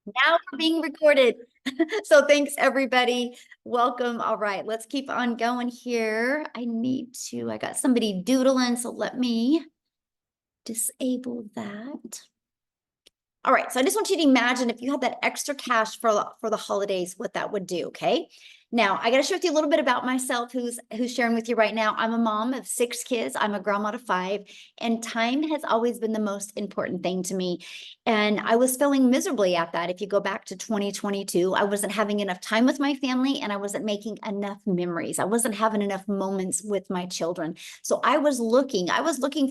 Now we're being recorded. So thanks everybody. Welcome. All right, let's keep on going here. I got somebody doodling, so let me disable that. All right, so I just want you to imagine if you had that extra cash for the holidays, what that would do, okay? Now, I got to share with you a little bit about myself, who's sharing with you right now. I'm a mom of 6 kids. I'm a grandma of 5, and time has always been the most important thing to me. And I was feeling miserably at that. If you go back to 2022, I wasn't having enough time with my family and I wasn't making enough memories. I wasn't having enough moments with my children. So I was looking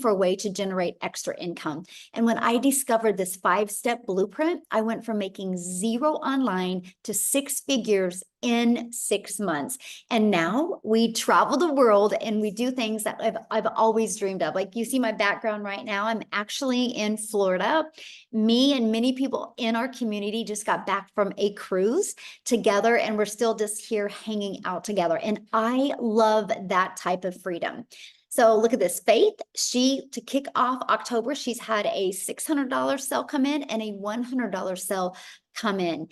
for a way to generate extra income. And when I discovered this 5-step blueprint, I went from making 0 online to 6 figures in 6 months. And now we travel the world and we do things that I've always dreamed of. Like you see my background right now, I'm actually in Florida. Me and many people in our community just got back from a cruise together, and we're still just here hanging out together. And I love that type of freedom. So look at this. Faith, to kick off October, she's had a $600 sale come in and a $100 sale come in.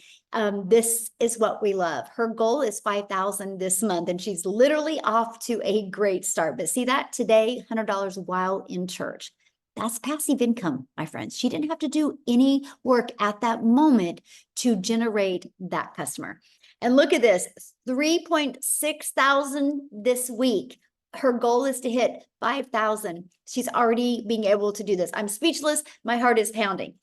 This is what we love. Her goal is 5,000 this month, and she's literally off to a great start. But see that today, $100 while in church. That's passive income, my friends. She didn't have to do any work at that moment to generate that customer. And look at this, 3.6 thousand this week. Her goal is to hit 5,000. She's already being able to do this. I'm speechless. My heart is pounding.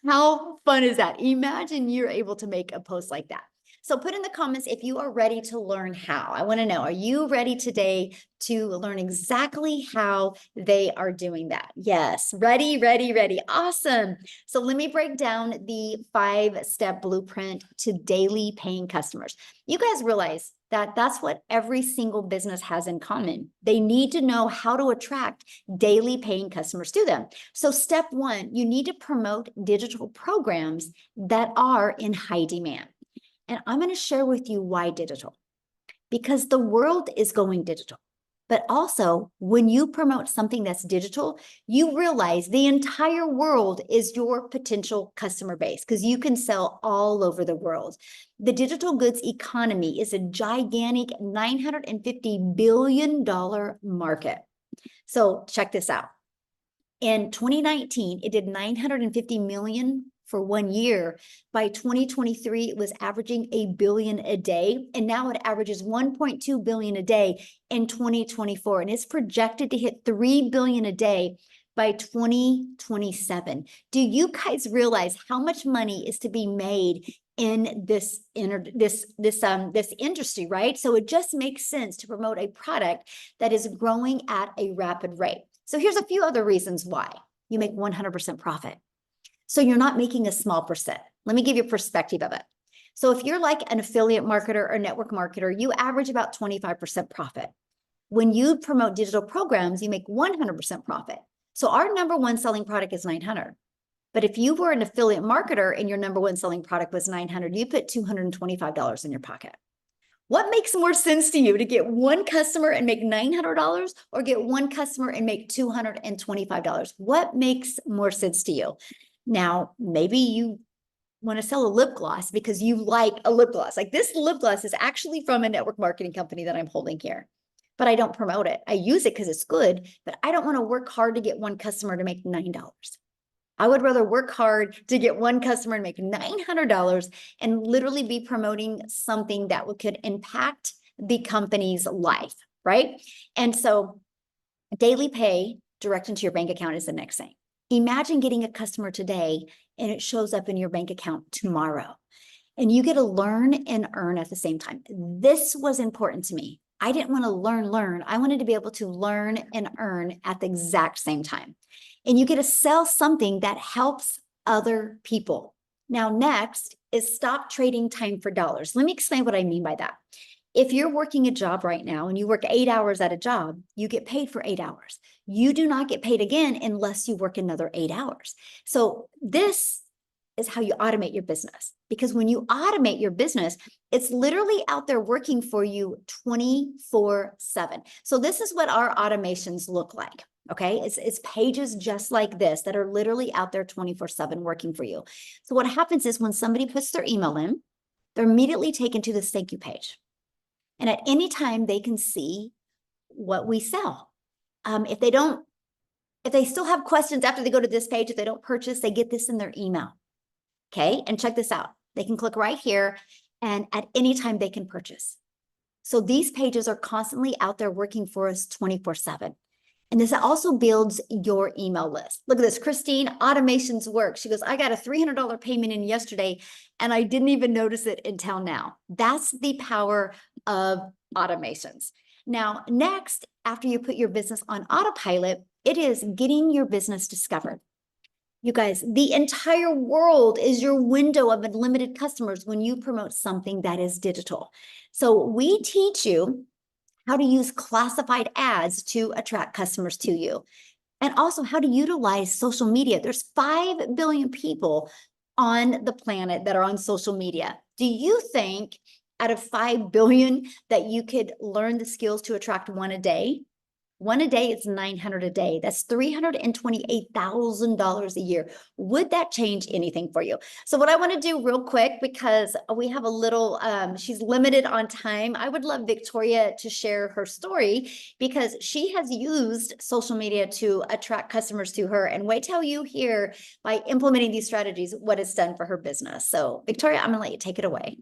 How fun is that? Imagine you're able to make a post like that. So put in the comments if you are ready to learn how. I want to know, are you ready today to learn exactly how they are doing that? Yes, ready, ready, ready. Awesome. So let me break down the 5-step blueprint to daily paying customers. You guys realize that that's what every single business has in common. They need to know how to attract daily paying customers to them. So step 1, you need to promote digital programs that are in high demand. And I'm going to share with you why digital. Because the world is going digital. But also, when you promote something that's digital, you realize the entire world is your potential customer base because you can sell all over the world. The digital goods economy is a gigantic $950 billion market. So check this out. In 2019, it did 950 million for 1 year. By 2023, it was averaging $1 billion a day, and now it averages 1.2 billion a day in 2024, and it's projected to hit 3 billion a day by 2027. Do you guys realize how much money is to be made in this industry, right? So it just makes sense to promote a product that is growing at a rapid rate. So here's a few other reasons why you make 100% profit. So you're not making a small percent. Let me give you a perspective of it. So if you're like an affiliate marketer or network marketer, you average about 25% profit. When you promote digital programs, you make 100% profit. So our number one selling product is 900. But if you were an affiliate marketer and your number one selling product was 900, you put $225 in your pocket. What makes more sense to you, to get one customer and make $900 or get one customer and make $225? What makes more sense to you? Now, maybe you want to sell a lip gloss because you like a lip gloss. Like this lip gloss is actually from a network marketing company that I'm holding here, but I don't promote it. I use it because it's good, but I don't want to work hard to get one customer to make $9. I would rather work hard to get one customer and make $900 and literally be promoting something that could impact the company's life, right? And so daily pay direct into your bank account is the next thing. Imagine getting a customer today and it shows up in your bank account tomorrow. And you get to learn and earn at the same time. This was important to me. I didn't want to learn. I wanted to be able to learn and earn at the exact same time. And you get to sell something that helps other people. Now, next is stop trading time for dollars. Let me explain what I mean by that. If you're working a job right now and you work 8 hours at a job, you get paid for 8 hours. You do not get paid again unless you work another 8 hours. So this is how you automate your business. Because when you automate your business, it's literally out there working for you 24/7. So this is what our automations look like. Okay, it's pages just like this that are literally out there 24/7 working for you. So what happens is when somebody puts their email in, they're immediately taken to this thank you page. And at any time they can see what we sell. If they still have questions after they go to this page, if they don't purchase, they get this in their email. Okay, and check this out. They can click right here and at any time they can purchase. So these pages are constantly out there working for us 24/7. And this also builds your email list. Look at this, Christine, automations work. She goes, I got a $300 payment in yesterday and I didn't even notice it until now. That's the power of automations. Now, next, after you put your business on autopilot, it is getting your business discovered. You guys, the entire world is your window of unlimited customers when you promote something that is digital. So we teach you how to use classified ads to attract customers to you, and also how to utilize social media. There's 5 billion people on the planet that are on social media. Do you think out of 5 billion that you could learn the skills to attract one a day? One a day is 900 a day. That's $328,000 a year. Would that change anything for you? So what I want to do real quick, because we have a little, she's limited on time. I would love Victoria to share her story because she has used social media to attract customers to her. And wait till you hear by implementing these strategies, what it's done for her business. So Victoria, I'm going to let you take it away.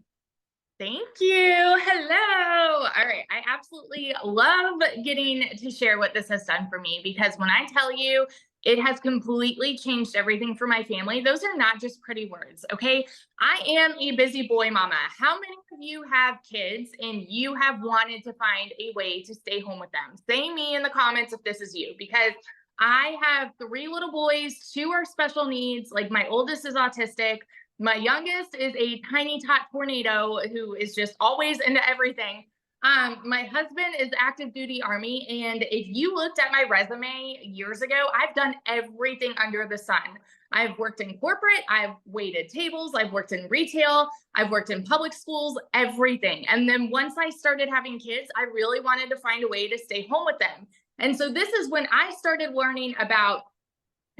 Thank you. Hello. All right. I absolutely love getting to share what this has done for me because when I tell you it has completely changed everything for my family, those are not just pretty words. Okay. I am a busy boy mama. How many of you have kids and you have wanted to find a way to stay home with them? Say me in the comments if this is you, because I have 3 little boys, 2 are special needs. Like my oldest is autistic. My youngest is a tiny tot tornado who is just always into everything. My husband is active duty Army. And if you looked at my resume years ago, I've done everything under the sun. I've worked in corporate, I've waited tables, I've worked in retail, I've worked in public schools, everything. And then once I started having kids, I really wanted to find a way to stay home with them. And so this is when I started learning about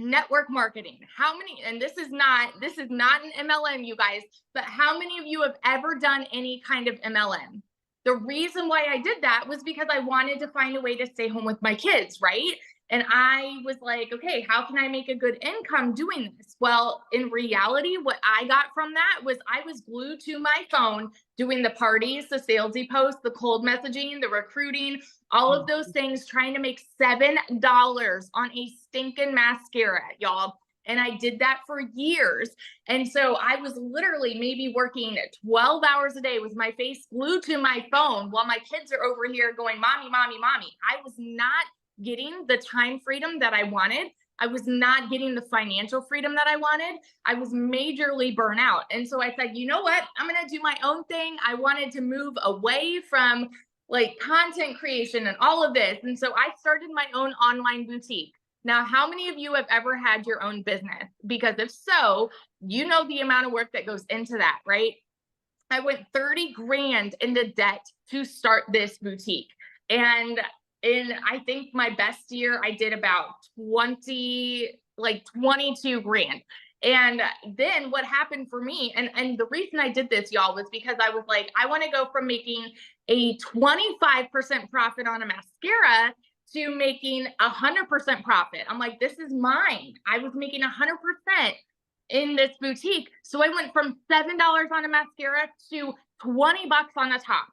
network marketing. How many, and this is not an MLM, you guys, but how many of you have ever done any kind of MLM? The reason why I did that was because I wanted to find a way to stay home with my kids, right? And I was like, okay, how can I make a good income doing this? Well, in reality, what I got from that was I was glued to my phone doing the parties, the salesy posts, the cold messaging, the recruiting, all of those things, trying to make $7 on a stinking mascara, y'all. And I did that for years. And so I was literally maybe working 12 hours a day with my face glued to my phone while my kids are over here going, mommy, mommy, mommy. I was not getting the time freedom that I wanted. I was not getting the financial freedom that I wanted. I was majorly burnt out. And so I said, you know what? I'm going to do my own thing. I wanted to move away from like content creation and all of this. And so I started my own online boutique. Now, how many of you have ever had your own business? Because if so, you know the amount of work that goes into that, right? I went 30 grand into debt to start this boutique. And in, I think my best year, I did about 22 grand. And then what happened for me, and the reason I did this, y'all, was because I was like, I want to go from making a 25% profit on a mascara to making 100% profit. I'm like, this is mine. I was making 100% in this boutique. So I went from $7 on a mascara to 20 bucks on the top.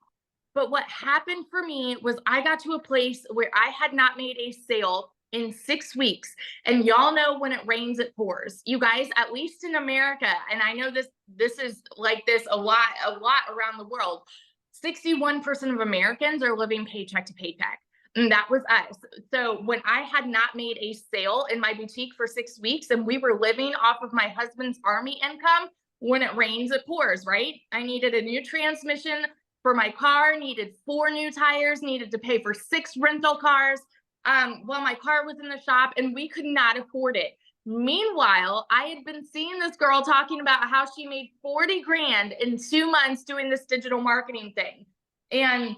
But what happened for me was I got to a place where I had not made a sale in 6 weeks. And y'all know when it rains, it pours. You guys, at least in America, and I know this is like this a lot around the world, 61% of Americans are living paycheck to paycheck. And that was us. So when I had not made a sale in my boutique for 6 weeks and we were living off of my husband's Army income, when it rains, it pours, right? I needed a new transmission for my car, needed 4 new tires, needed to pay for 6 rental cars while my car was in the shop, and we could not afford it. Meanwhile, I had been seeing this girl talking about how she made 40 grand in 2 months doing this digital marketing thing. And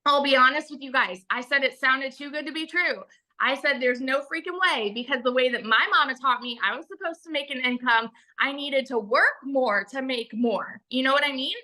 I'll be honest with you guys, I said it sounded too good to be true. I said, there's no freaking way, because the way that my mama taught me, I was supposed to make an income. I needed to work more to make more. You know what I mean?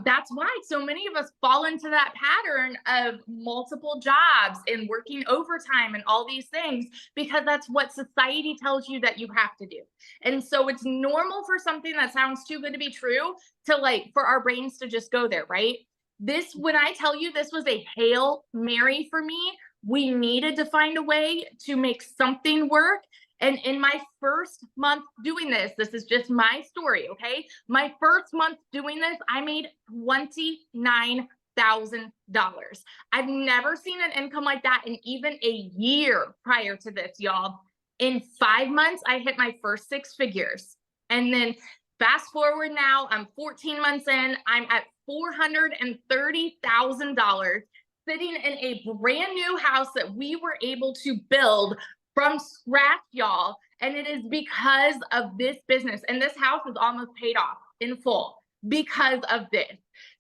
That's why so many of us fall into that pattern of multiple jobs and working overtime and all these things, because that's what society tells you that you have to do. And so it's normal for something that sounds too good to be true to, like, for our brains to just go there, right? This, when I tell you this was a Hail Mary for me, we needed to find a way to make something work. And in my first month doing this is just my story, okay? My first month doing this, I made $29,000. I've never seen an income like that in even a year prior to this, y'all. In 5 months, I hit my first six figures. And then fast forward now, I'm 14 months in, I'm at $430,000, sitting in a brand new house that we were able to build from scratch, y'all. And it is because of this business. And this house is almost paid off in full because of this.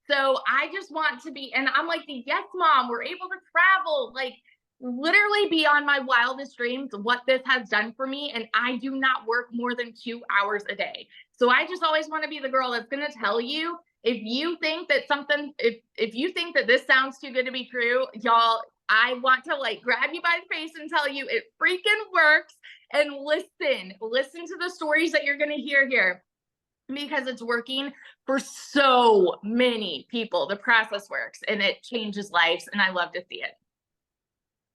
So I just want to be, and I'm like, yes, mom, we're able to travel, like literally beyond my wildest dreams, what this has done for me. And I do not work more than 2 hours a day. So I just always want to be the girl that's going to tell you, if you think that something, if you think that this sounds too good to be true, y'all, I want to like grab you by the face and tell you it freaking works. And listen to the stories that you're going to hear here, because it's working for so many people. The process works and it changes lives. And I love to see it.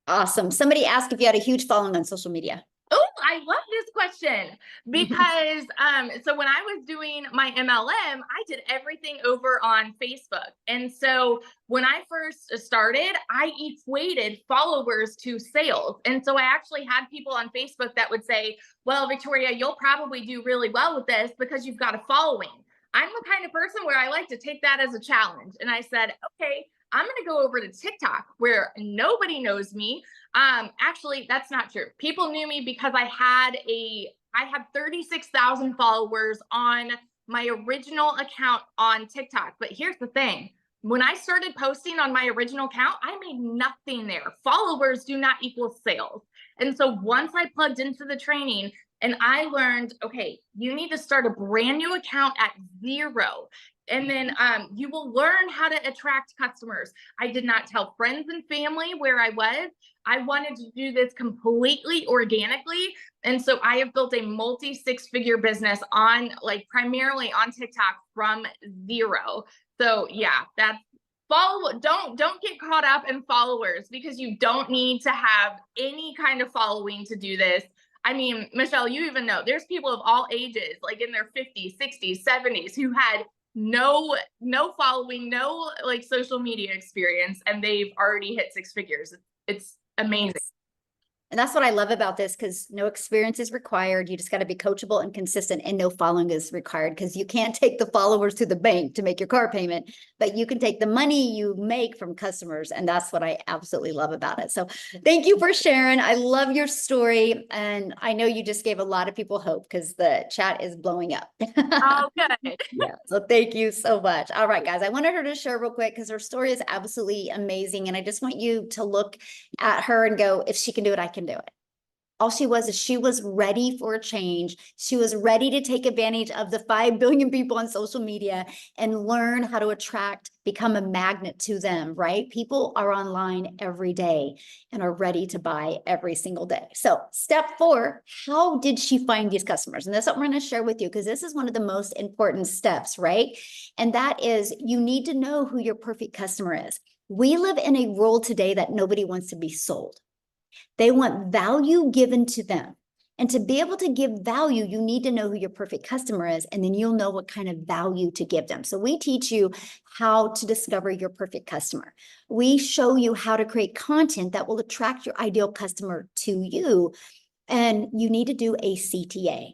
Awesome. Somebody asked if you had a huge following on social media. Oh, I love this question, because so when I was doing my MLM, I did everything over on Facebook. And so when I first started, I equated followers to sales. And so I actually had people on Facebook that would say, well, Victoria, you'll probably do really well with this because you've got a following. I'm the kind of person where I like to take that as a challenge. And I said, okay, I'm going to go over to TikTok where nobody knows me. Actually, that's not true. People knew me because I had 36,000 followers on my original account on TikTok. But here's the thing. When I started posting on my original account, I made nothing there. Followers do not equal sales. And so once I plugged into the training and I learned, okay, you need to start a brand new account at zero. And then you will learn how to attract customers. I did not tell friends and family where I was. I wanted to do this completely organically. And so I have built a multi six-figure business on, like, primarily on TikTok from zero. So yeah, that's don't get caught up in followers, because you don't need to have any kind of following to do this. I mean, Michelle, you even know there's people of all ages, like in their 50s, 60s, 70s, who had no following, no like social media experience, and they've already hit six figures. It's amazing. And that's what I love about this, because no experience is required. You just got to be coachable and consistent, and no following is required, because you can't take the followers to the bank to make your car payment, but you can take the money you make from customers. And that's what I absolutely love about it. So thank you for sharing. I love your story. And I know you just gave a lot of people hope, because the chat is blowing up. Oh, good. Yeah. So thank you so much. All right, guys, I wanted her to share real quick, because her story is absolutely amazing. And I just want you to look at her and go, if she can do it, I can do it. All she was is she was ready for a change. She was ready to take advantage of the 5 billion people on social media and learn how to attract, become a magnet to them, right? People are online every day and are ready to buy every single day. So step 4, how did she find these customers? And that's what we're going to share with you, because this is one of the most important steps, right? And that is, you need to know who your perfect customer is. We live in a world today that nobody wants to be sold. They want value given to them. And to be able to give value, you need to know who your perfect customer is, and then you'll know what kind of value to give them. So we teach you how to discover your perfect customer. We show you how to create content that will attract your ideal customer to you. And you need to do a CTA.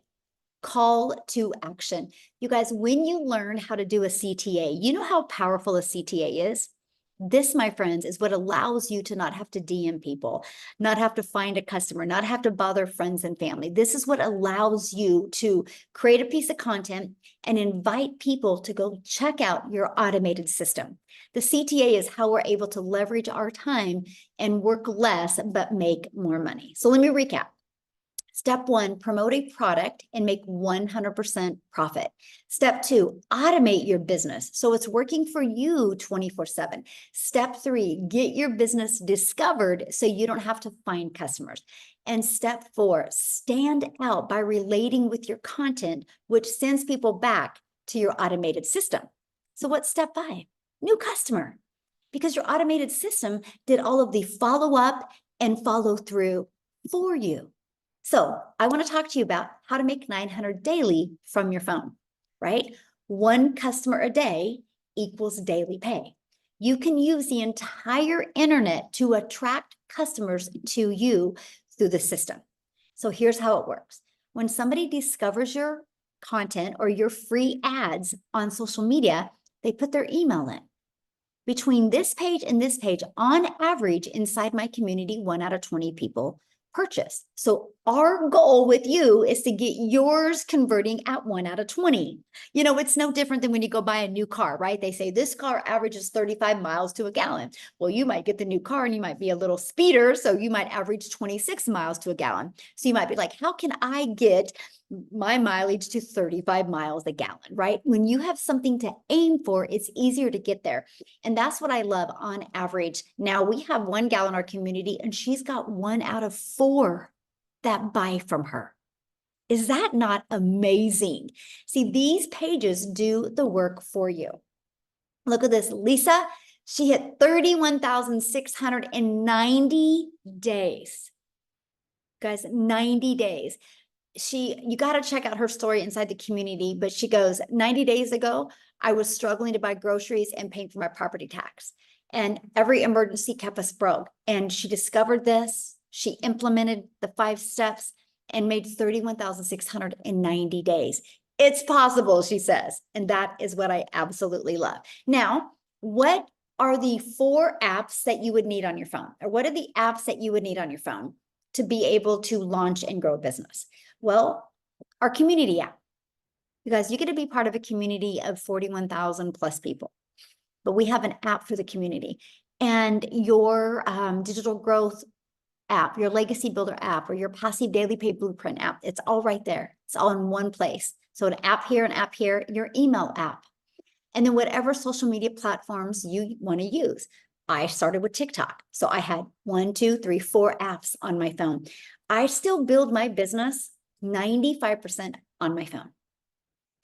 Call to action. You guys, when you learn how to do a CTA, you know how powerful a CTA is? This, my friends, is what allows you to not have to DM people, not have to find a customer, not have to bother friends and family. This is what allows you to create a piece of content and invite people to go check out your automated system. The CTA is how we're able to leverage our time and work less, but make more money. So let me recap. Step one, promote a product and make 100% profit. Step two, automate your business so it's working for you 24/7. Step three, get your business discovered so you don't have to find customers. And step four, stand out by relating with your content, which sends people back to your automated system. So what's step five? New customer, because your automated system did all of the follow up and follow through for you. So I want to talk to you about how to make 900 daily from your phone, right? One customer a day equals daily pay. You can use the entire internet to attract customers to you through the system. So here's how it works. When somebody discovers your content or your free ads on social media, they put their email in. Between this page and this page, on average, inside my community, 1 out of 20 people purchase. So our goal with you is to get yours converting at 1 out of 20. You know, it's no different than when you go buy a new car, right? They say this car averages 35 miles to a gallon. Well, you might get the new car and you might be a little speeder, so you might average 26 miles to a gallon. So you might be like, how can I get my mileage to 35 miles a gallon, right? When you have something to aim for, it's easier to get there. And that's what I love on average. Now we have 1 gal in our community and she's got 1 out of 4 that buy from her. Is that not amazing? See, these pages do the work for you. Look at this. Lisa, she hit 31,690 days. Guys, 90 days. You got to check out her story inside the community, but she goes, 90 days ago, I was struggling to buy groceries and paying for my property tax. And every emergency kept us broke. And she discovered this. She implemented the 5 steps and made 31,690 days. It's possible, she says. And that is what I absolutely love. Now, what are the 4 apps that you would need on your phone? Or what are the apps that you would need on your phone to be able to launch and grow a business? Well, our community app. You guys, you get to be part of a community of 41,000 plus people, but we have an app for the community. And your digital growth app, your legacy builder app, or your passive daily pay blueprint app, it's all right there. It's all in one place. So an app here, your email app. And then whatever social media platforms you want to use. I started with TikTok. So I had 1, 2, 3, 4 apps on my phone. I still build my business 95% on my phone.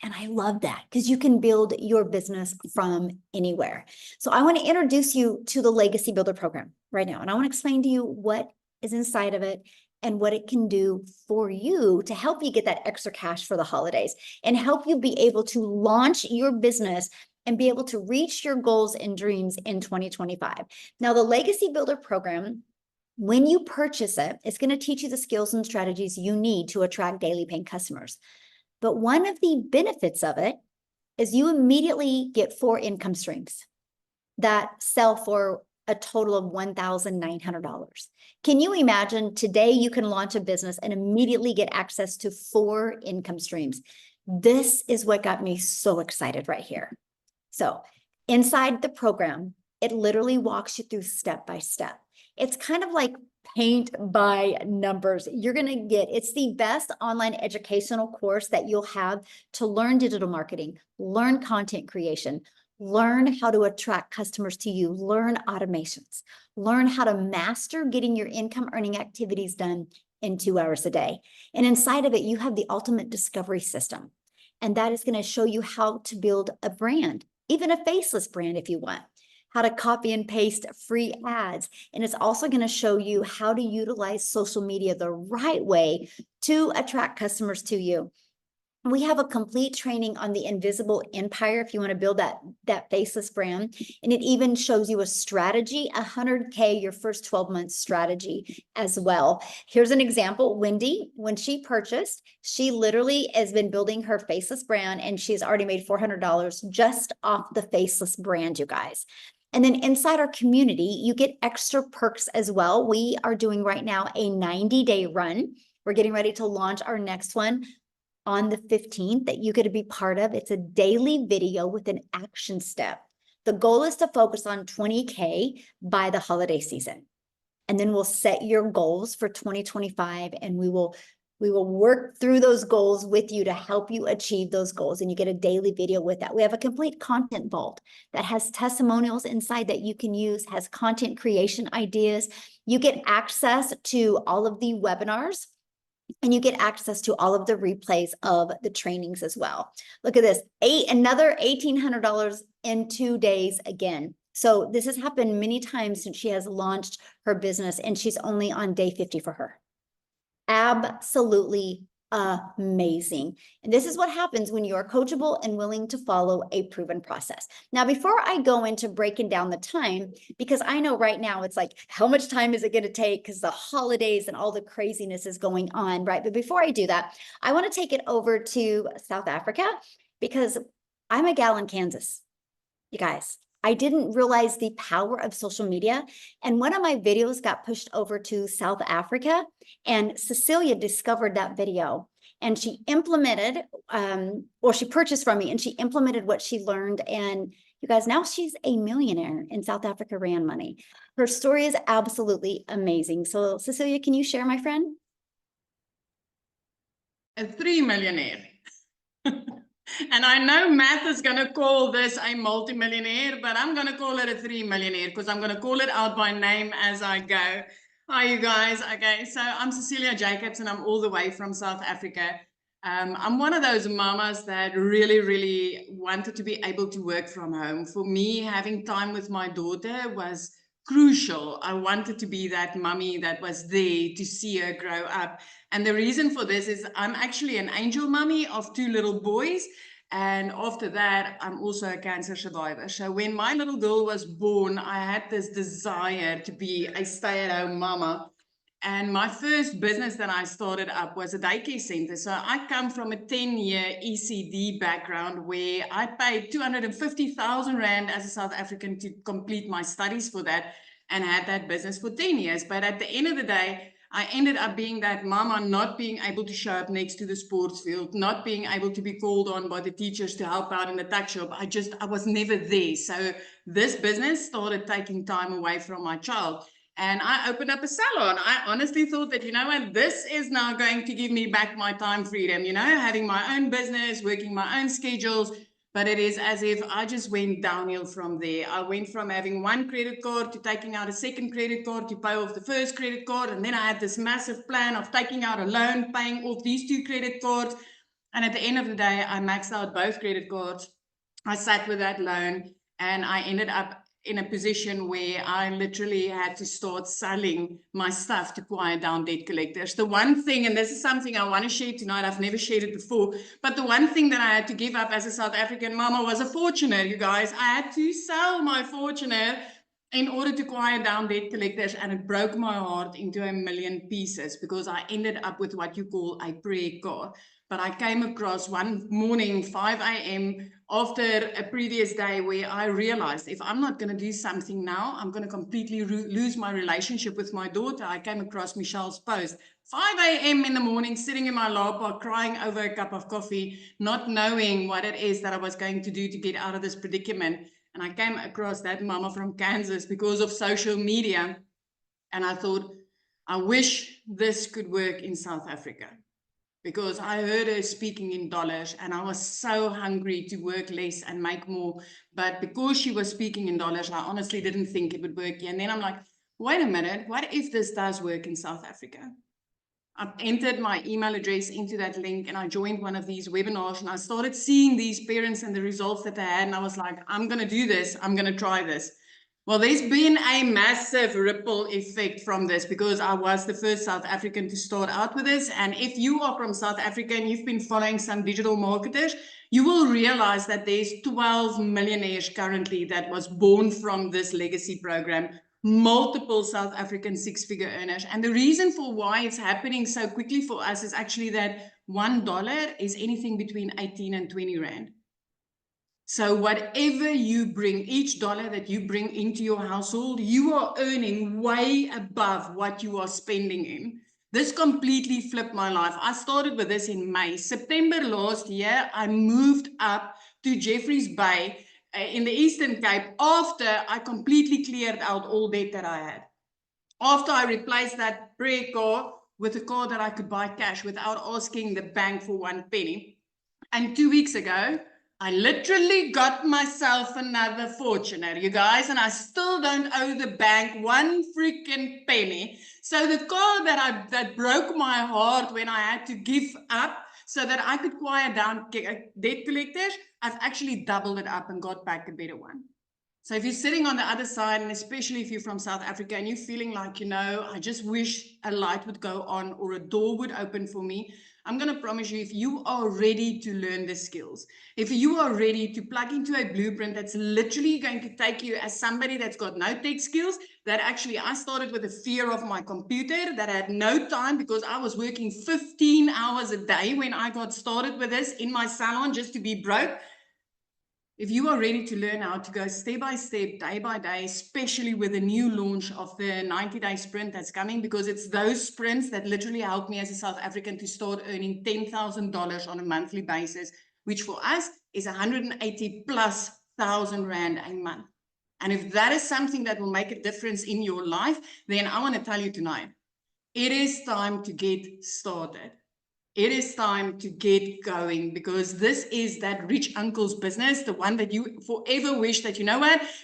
And I love that because you can build your business from anywhere. So I want to introduce you to the Legacy Builder program right now. And I want to explain to you what is inside of it and what it can do for you to help you get that extra cash for the holidays and help you be able to launch your business and be able to reach your goals and dreams in 2025. Now, the Legacy Builder program, when you purchase it, it's going to teach you the skills and strategies you need to attract daily paying customers. But one of the benefits of it is you immediately get 4 income streams that sell for a total of $1,900. Can you imagine today you can launch a business and immediately get access to 4 income streams? This is what got me so excited right here. So inside the program, it literally walks you through step by step. It's kind of like paint by numbers. You're going to get, it's the best online educational course that you'll have to learn digital marketing, learn content creation, learn how to attract customers to you, learn automations, learn how to master getting your income earning activities done in 2 hours a day. And inside of it, you have the ultimate discovery system. And that is going to show you how to build a brand, even a faceless brand if you want, how to copy and paste free ads. And it's also going to show you how to utilize social media the right way to attract customers to you. We have a complete training on the invisible empire if you want to build that faceless brand. And it even shows you a strategy, 100K, your first 12 months strategy as well. Here's an example. Wendy, when she purchased, she literally has been building her faceless brand and she's already made $400 just off the faceless brand, you guys. And then inside our community, you get extra perks as well. We are doing right now a 90-day run. We're getting ready to launch our next one on the 15th that you get to be part of. It's a daily video with an action step. The goal is to focus on 20K by the holiday season. And then we'll set your goals for 2025, and we will work through those goals with you to help you achieve those goals. And you get a daily video with that. We have a complete content vault that has testimonials inside that you can use, has content creation ideas. You get access to all of the webinars, and you get access to all of the replays of the trainings as well. Look at this, another $1,800 in 2 days again. So this has happened many times since she has launched her business, and she's only on day 50 for her. Absolutely amazing. And this is what happens when you are coachable and willing to follow a proven process. Now, before I go into breaking down the time, because I know right now it's like, how much time is it going to take? Because the holidays and all the craziness is going on, right? But before I do that, I want to take it over to South Africa, because I'm a gal in Kansas, you guys. I didn't realize the power of social media. And one of my videos got pushed over to South Africa, and Cecilia discovered that video, and she implemented, or she purchased from me, and she implemented what she learned. And you guys, now she's a millionaire in South Africa Rand money. Her story is absolutely amazing. So Cecilia, can you share, my friend? A 3-millionaire. And I know math is going to call this a multimillionaire, but I'm going to call it a 3-millionaire because I'm going to call it out by name as I go. Hi, you guys. Okay, so I'm Cecilia Jacobs, and I'm all the way from South Africa. I'm one of those mamas that really wanted to be able to work from home. For me, having time with my daughter was crucial. I wanted to be that mummy that was there to see her grow up. And the reason for this is I'm actually an angel mummy of 2 little boys. And after that, I'm also a cancer survivor. So when my little girl was born, I had this desire to be a stay-at-home mama. And my first business that I started up was a daycare center. So I come from a 10-year ECD background where I paid 250,000 Rand as a South African to complete my studies for that, and had that business for 10 years. But at the end of the day, I ended up being that mama, not being able to show up next to the sports field, not being able to be called on by the teachers to help out in the tuck shop. I was never there. So this business started taking time away from my child. And I opened up a salon. I honestly thought that, you know what, this is now going to give me back my time freedom, you know, having my own business, working my own schedules. But it is as if I just went downhill from there. I went from having one credit card to taking out a second credit card to pay off the first credit card. And then I had this massive plan of taking out a loan, paying off these 2 credit cards. And at the end of the day, I maxed out both credit cards. I sat with that loan, and I ended up in a position where I literally had to start selling my stuff to quiet down debt collectors. The one thing, and this is something I want to share tonight, I've never shared it before, but the one thing that I had to give up as a South African mama was a Fortuner, you guys. I had to sell my Fortuner in order to quiet down debt collectors, and it broke my heart into 1,000,000 pieces because I ended up with what you call a prayer car. But I came across one morning, 5 a.m., after a previous day where I realized if I'm not going to do something now, I'm going to completely lose my relationship with my daughter. I came across Michelle's post, 5 a.m. in the morning, sitting in my lap bar, crying over a cup of coffee, not knowing what it is that I was going to do to get out of this predicament. And I came across that mama from Kansas because of social media. And I thought, I wish this could work in South Africa, because I heard her speaking in dollars, and I was so hungry to work less and make more. But because she was speaking in dollars, I honestly didn't think it would work here. And then I'm like, wait a minute, what if this does work in South Africa? I entered my email address into that link, and I joined one of these webinars, and I started seeing these parents and the results that they had. And I was like, I'm going to do this. I'm going to try this. Well, there's been a massive ripple effect from this, because I was the first South African to start out with this. And if you are from South Africa and you've been following some digital marketers, you will realize that there's 12 millionaires currently that was born from this legacy program, multiple South African 6-figure earners. And the reason for why it's happening so quickly for us is actually that $1 is anything between 18 and 20 Rand. So whatever you bring, each dollar that you bring into your household, you are earning way above what you are spending in. This completely flipped my life. I started with this in May. September last year, I moved up to Jeffreys Bay in the Eastern Cape after I completely cleared out all debt that I had. After I replaced that prayer car with a car that I could buy cash without asking the bank for 1 penny. And 2 weeks ago, I literally got myself another Fortuner, you guys, and I still don't owe the bank 1 freaking penny. So the car that broke my heart when I had to give up so that I could quiet down debt collectors, I've actually doubled it up and got back a better one. So if you're sitting on the other side, and especially if you're from South Africa and you're feeling like, I just wish a light would go on or a door would open for me, I'm going to promise you, if you are ready to learn the skills, if you are ready to plug into a blueprint that's literally going to take you as somebody that's got no tech skills, that actually I started with a fear of my computer, that I had no time because I was working 15 hours a day when I got started with this in my salon just to be broke. If you are ready to learn how to go step by step, day by day, especially with the new launch of the 90-day sprint that's coming, because it's those sprints that literally helped me as a South African to start earning $10,000 on a monthly basis, which for us is 180 plus thousand rand a month. And if that is something that will make a difference in your life, then I want to tell you tonight, it is time to get started. It is time to get going, because this is that rich uncle's business, the one that you forever wish that,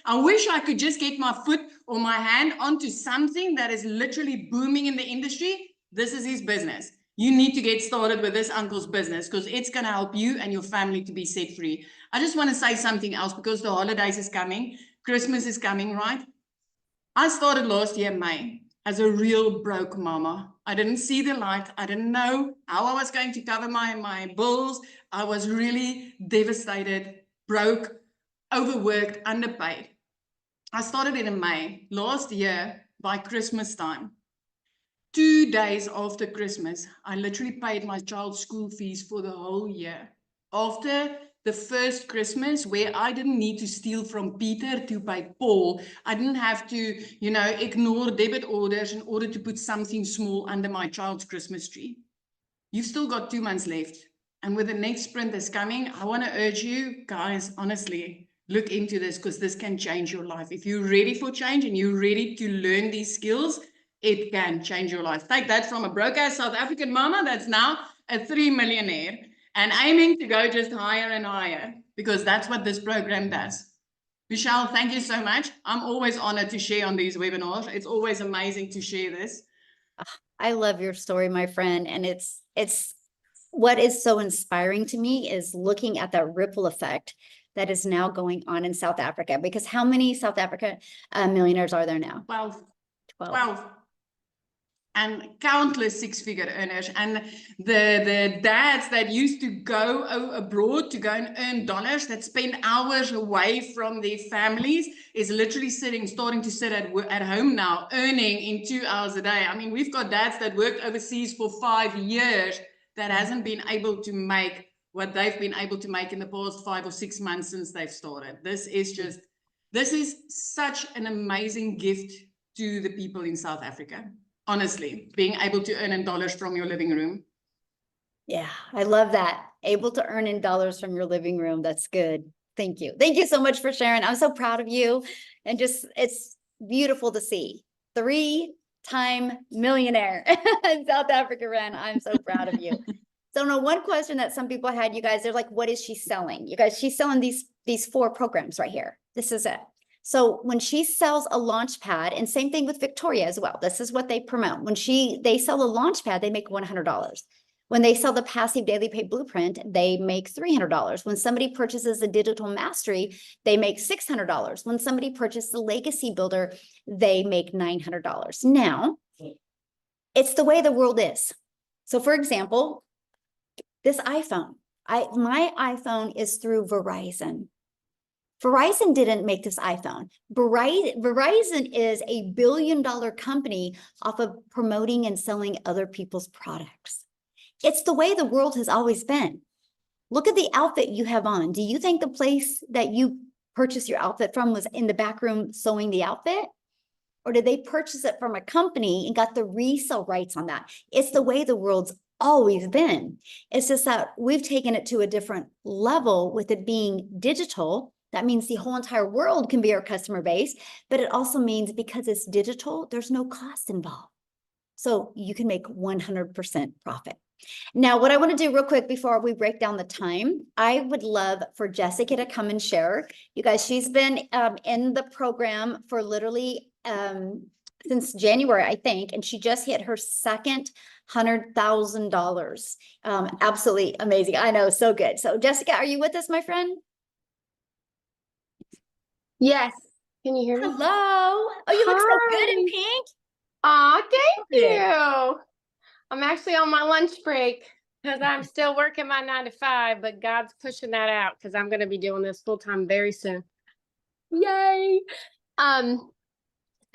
I wish I could just get my foot or my hand onto something that is literally booming in the industry. This is his business. You need to get started with this uncle's business because it's going to help you and your family to be set free. I just want to say something else because the holidays is coming. Christmas is coming, right? I started last year, May, as a real broke mama. I didn't see the light. I didn't know how I was going to cover my bills. I was really devastated, broke, overworked, underpaid. I started in May last year by Christmas time. 2 days after Christmas, I literally paid my child's school fees for the whole year. After the first Christmas, where I didn't need to steal from Peter to pay Paul, I didn't have to, ignore debit orders in order to put something small under my child's Christmas tree. You've still got 2 months left. And with the next sprint that's coming, I want to urge you guys, honestly, look into this because this can change your life. If you're ready for change and you're ready to learn these skills, it can change your life. Take that from a broke-ass South African mama that's now a 3 millionaire and aiming to go just higher and higher, because that's what this program does. Michelle, thank you so much. I'm always honored to share on these webinars. It's always amazing to share this. I love your story, my friend. And it's what is so inspiring to me is looking at that ripple effect that is now going on in South Africa, because how many South Africa millionaires are there now? 12. And countless 6-figure earners, and the dads that used to go abroad to go and earn dollars, that spend hours away from their families, is literally starting to sit at home now, earning in 2 hours a day. I mean, we've got dads that worked overseas for 5 years that hasn't been able to make what they've been able to make in the past 5 or 6 months since they've started. This is such an amazing gift to the people in South Africa. Honestly, being able to earn in dollars from your living room. Yeah, I love that. Able to earn in dollars from your living room. That's good. Thank you. Thank you so much for sharing. I'm so proud of you. And it's beautiful to see. 3-time millionaire in South Africa, Ren. I'm so proud of you. So no, one question that some people had, you guys, they're like, what is she selling? You guys, she's selling these 4 programs right here. This is it. So when she sells a launch pad, and same thing with Victoria as well, this is what they promote. When they sell a launch pad, they make $100. When they sell the passive daily pay blueprint, they make $300. When somebody purchases a digital mastery, they make $600. When somebody purchases the legacy builder, they make $900. Now, it's the way the world is. So for example, this iPhone, my iPhone is through Verizon. Verizon didn't make this iPhone. Verizon is a billion-dollar company off of promoting and selling other people's products. It's the way the world has always been. Look at the outfit you have on. Do you think the place that you purchased your outfit from was in the back room sewing the outfit? Or did they purchase it from a company and got the resale rights on that? It's the way the world's always been. It's just that we've taken it to a different level with it being digital. That means the whole entire world can be our customer base, but it also means because it's digital, there's no cost involved. So you can make 100% profit. Now, what I want to do real quick before we break down the time, I would love for Jessica to come and share. You guys, she's been in the program for literally since January, I think, and she just hit her second $100,000. Absolutely amazing. I know, so good. So Jessica, are you with us, my friend? Yes. Can you hear me? Hello. Oh, you look so good in Hi. pink. Aw, thank Good. you. I'm actually on my lunch break because I'm still working my 9 to 5, but God's pushing that out because I'm going to be doing this full time very soon. Yay.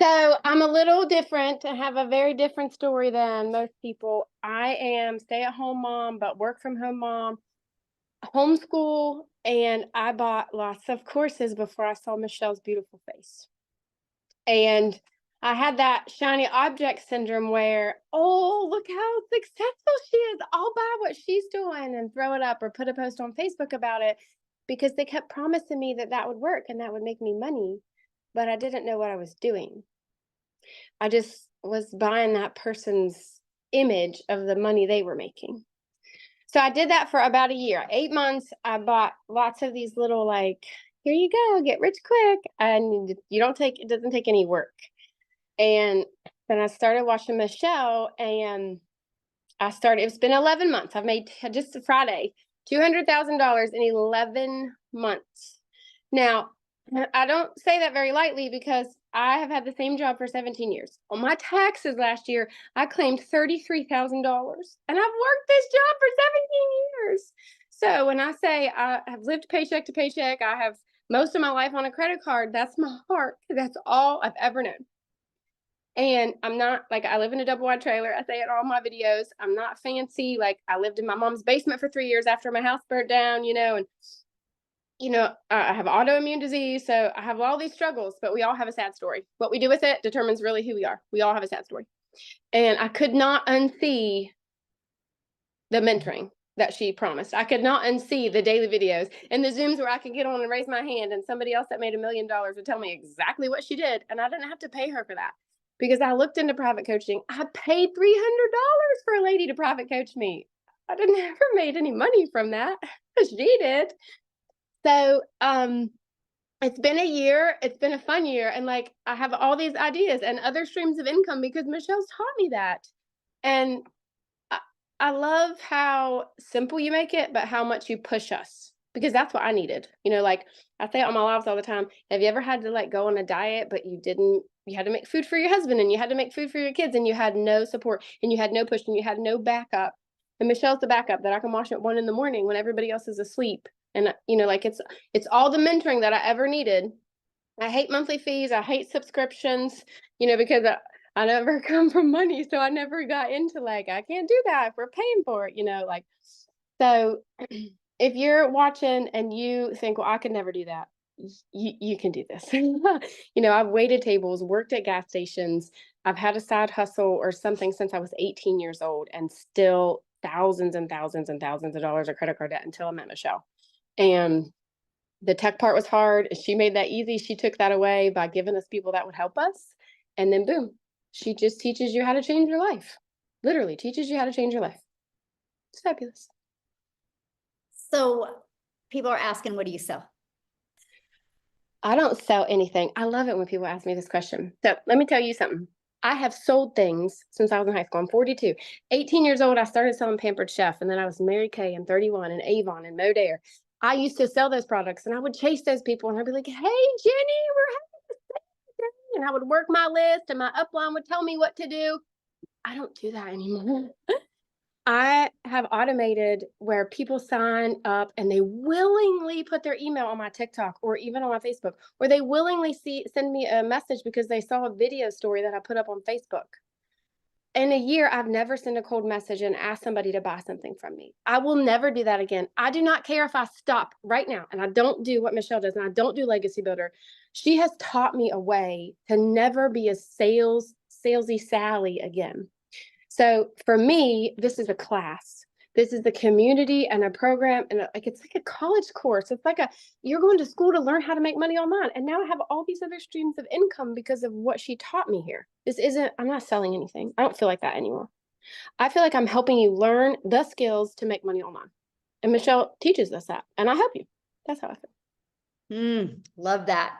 So I'm a little different. I have a very different story than most people. I am stay-at-home mom, but work from home mom, homeschool, and I bought lots of courses before I saw Michelle's beautiful face. And I had that shiny object syndrome where, oh, look how successful she is. I'll buy what she's doing and throw it up or put a post on Facebook about it, because they kept promising me that that would work and that would make me money, but I didn't know what I was doing. I just was buying that person's image of the money they were making. So I did that for about a year, 8 months. I bought lots of these little, like, here you go, get rich quick. And it doesn't take any work. And then I started watching Michelle, and it's been 11 months. I've made just Friday, $200,000 in 11 months. Now, I don't say that very lightly because I have had the same job for 17 years. On my taxes last year, I claimed $33,000, and I've worked this job for 17 years. So when I say I have lived paycheck to paycheck, I have most of my life on a credit card, that's my heart. That's all I've ever known. And I'm not, like, I live in a double wide trailer. I say it in all my videos. I'm not fancy. Like, I lived in my mom's basement for 3 years after my house burnt down, and I have autoimmune disease. So I have all these struggles, but we all have a sad story. What we do with it determines really who we are. We all have a sad story. And I could not unsee the mentoring that she promised. I could not unsee the daily videos and the Zooms where I could get on and raise my hand, and somebody else that made $1 million would tell me exactly what she did. And I didn't have to pay her for that, because I looked into private coaching. I paid $300 for a lady to private coach me. I didn't ever made any money from that. She did. So it's been a year. It's been a fun year. And, like, I have all these ideas and other streams of income because Michelle's taught me that. And I love how simple you make it, but how much you push us, because that's what I needed. Like, I say it on my lives all the time. Have you ever had to, like, go on a diet, but you had to make food for your husband, and you had to make food for your kids, and you had no support, and you had no push, and you had no backup? And Michelle's the backup that I can wash at 1 a.m. when everybody else is asleep. And, like, it's all the mentoring that I ever needed. I hate monthly fees. I hate subscriptions, because I never come from money. So I never got into, like, I can't do that if we're paying for it, like. So if you're watching and you think, well, I could never do that, you can do this. I've waited tables, worked at gas stations. I've had a side hustle or something since I was 18 years old, and still thousands and thousands and thousands of dollars of credit card debt until I met Michelle. And the tech part was hard. She made that easy. She took that away by giving us people that would help us. And then boom, she just teaches you how to change your life. Literally teaches you how to change your life. It's fabulous. So people are asking, what do you sell? I don't sell anything. I love it when people ask me this question. So let me tell you something. I have sold things since I was in high school. I'm 42. 18 years old, I started selling Pampered Chef. And then I was Mary Kay and 31 and Avon and Modere. I used to sell those products, and I would chase those people, and I'd be like, hey, Jenny, we're having a sale today. And I would work my list, and my upline would tell me what to do. I don't do that anymore. I have automated where people sign up and they willingly put their email on my TikTok or even on my Facebook, or they willingly send me a message because they saw a video story that I put up on Facebook. in a year, I've never sent a cold message and asked somebody to buy something from me. I will never do that again. I do not care if I stop right now and I don't do what Michelle does and I don't do Legacy Builder. She has taught me a way to never be a salesy Sally again. So for me, this is a class. This is the community and a program, and it's like a college course. It's like you're going to school to learn how to make money online. And now I have all these other streams of income because of what she taught me here. I'm not selling anything. I don't feel like that anymore. I feel like I'm helping you learn the skills to make money online. And Michelle teaches us that, and I help you. That's how I feel. Love that.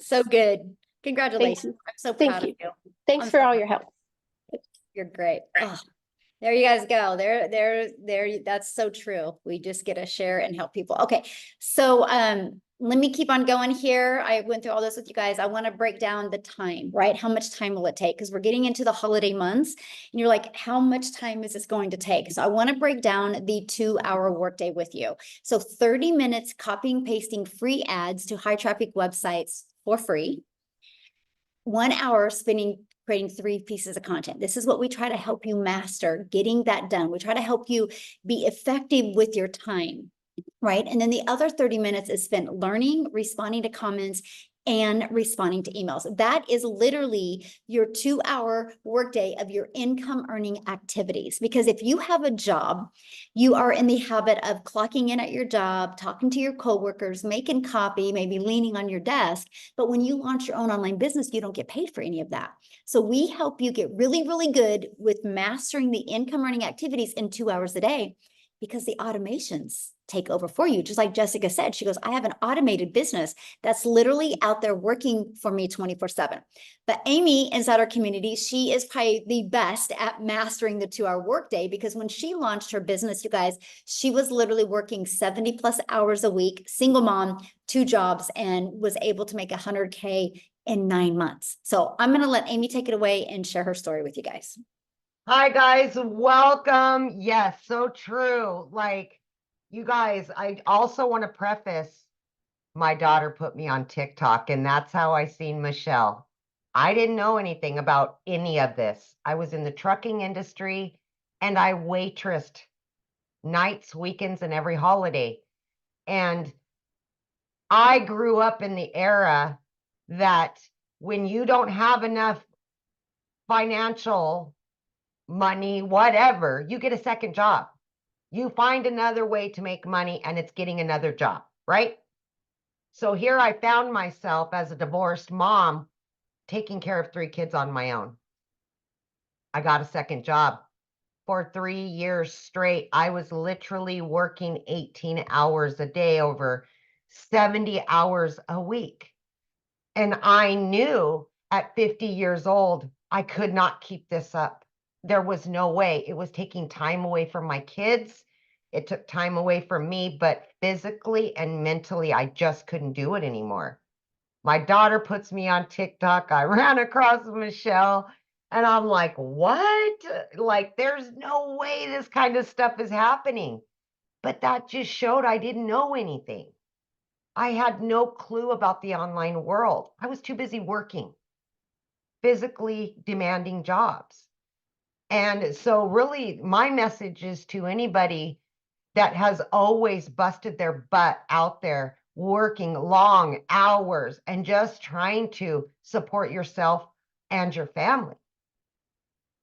So good. Congratulations. I'm so Thank proud you. of you. Thanks I'm for so all proud. your help. You're great. Oh, there you guys go. There. That's so true. We just get to share and help people. Okay. So, let me keep on going here. I went through all this with you guys. I want to break down the time, right? How much time will it take? Because we're getting into the holiday months and you're like, how much time is this going to take? So I want to break down the 2-hour workday with you. So 30 minutes copying, pasting free ads to high traffic websites for free. 1 hour spending creating 3 pieces of content. This is what we try to help you master, getting that done. We try to help you be effective with your time, right? And then the other 30 minutes is spent learning, responding to comments, and responding to emails. That is literally your 2-hour workday of your income earning activities. Because if you have a job, you are in the habit of clocking in at your job, talking to your coworkers, making copy, maybe leaning on your desk. But when you launch your own online business, you don't get paid for any of that. So we help you get really, really good with mastering the income earning activities in 2 hours a day, because the automations take over for you. Just like Jessica said, she goes, I have an automated business that's literally out there working for me 24/7. But Amy inside our community, she is probably the best at mastering the 2-hour workday, because when she launched her business, you guys, she was literally working 70 plus hours a week, single mom, 2 jobs, and was able to make 100K in 9 months. So I'm going to let Amy take it away and share her story with you guys. Hi guys, welcome. Yes, so true. Like, you guys, I also want to preface, my daughter put me on TikTok, and that's how I seen Michelle. I didn't know anything about any of this. I was in the trucking industry and I waitressed nights, weekends, and every holiday. And I grew up in the era that when you don't have enough financial money, whatever, you get a second job. You find another way to make money, and it's getting another job, right? So here I found myself as a divorced mom taking care of 3 kids on my own. I got a second job. For 3 years straight, I was literally working 18 hours a day, over 70 hours a week. And I knew at 50 years old, I could not keep this up. There was no way. It was taking time away from my kids. It took time away from me, but physically and mentally, I just couldn't do it anymore. My daughter puts me on TikTok. I ran across Michelle and I'm like, what? Like, there's no way this kind of stuff is happening. But that just showed I didn't know anything. I had no clue about the online world. I was too busy working, physically demanding jobs. And so really my message is to anybody that has always busted their butt out there working long hours and just trying to support yourself and your family.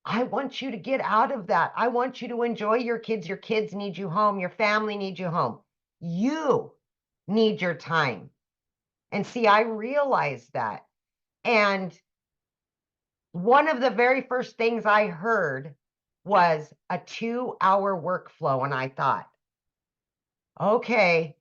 I want you to get out of that. I want you to enjoy your kids. Your kids need you home. Your family needs you home. You need your time. And see, I realized that. And one of the very first things I heard was a 2-hour workflow. And I thought, okay,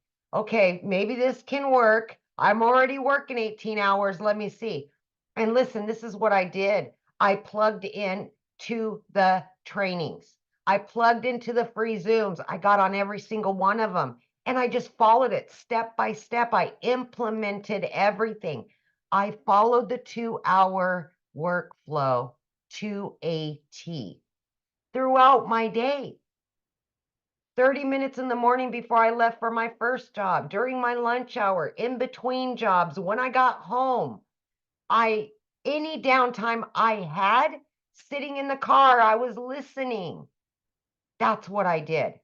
maybe this can work. I'm already working 18 hours. Let me see. And listen, this is what I did. I plugged in to the trainings. I plugged into the free Zooms. I got on every single one of them. And I just followed it step by step. I implemented everything. I followed the 2-hour workflow to a T throughout my day. 30 minutes in the morning before I left for my first job, during my lunch hour, in between jobs, when I got home. Any downtime I had, sitting in the car, I was listening. That's what I did.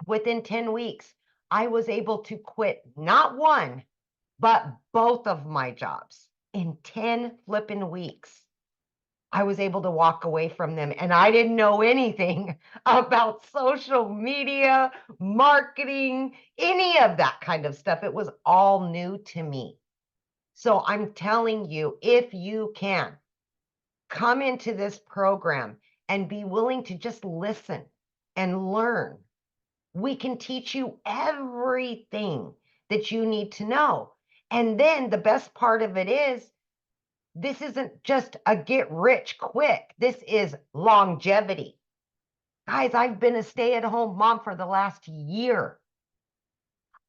Within 10 weeks, I was able to quit not one, but both of my jobs in 10 flipping weeks. I was able to walk away from them, and I didn't know anything about social media, marketing, any of that kind of stuff. It was all new to me. So I'm telling you, if you can come into this program and be willing to just listen and learn, we can teach you everything that you need to know. And then the best part of it is, this isn't just a get rich quick. This is longevity. Guys, I've been a stay-at-home mom for the last year.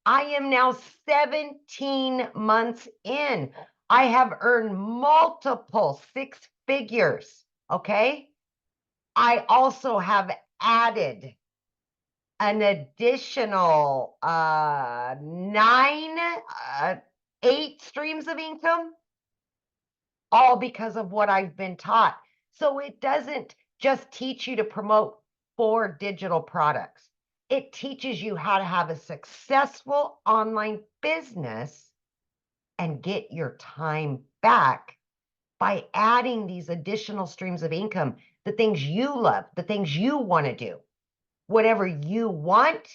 I am now 17 months in. I have earned multiple six figures, okay? I also have added an additional 8 streams of income, all because of what I've been taught. So it doesn't just teach you to promote 4 digital products. It teaches you how to have a successful online business and get your time back by adding these additional streams of income, the things you love, the things you want to do. Whatever you want,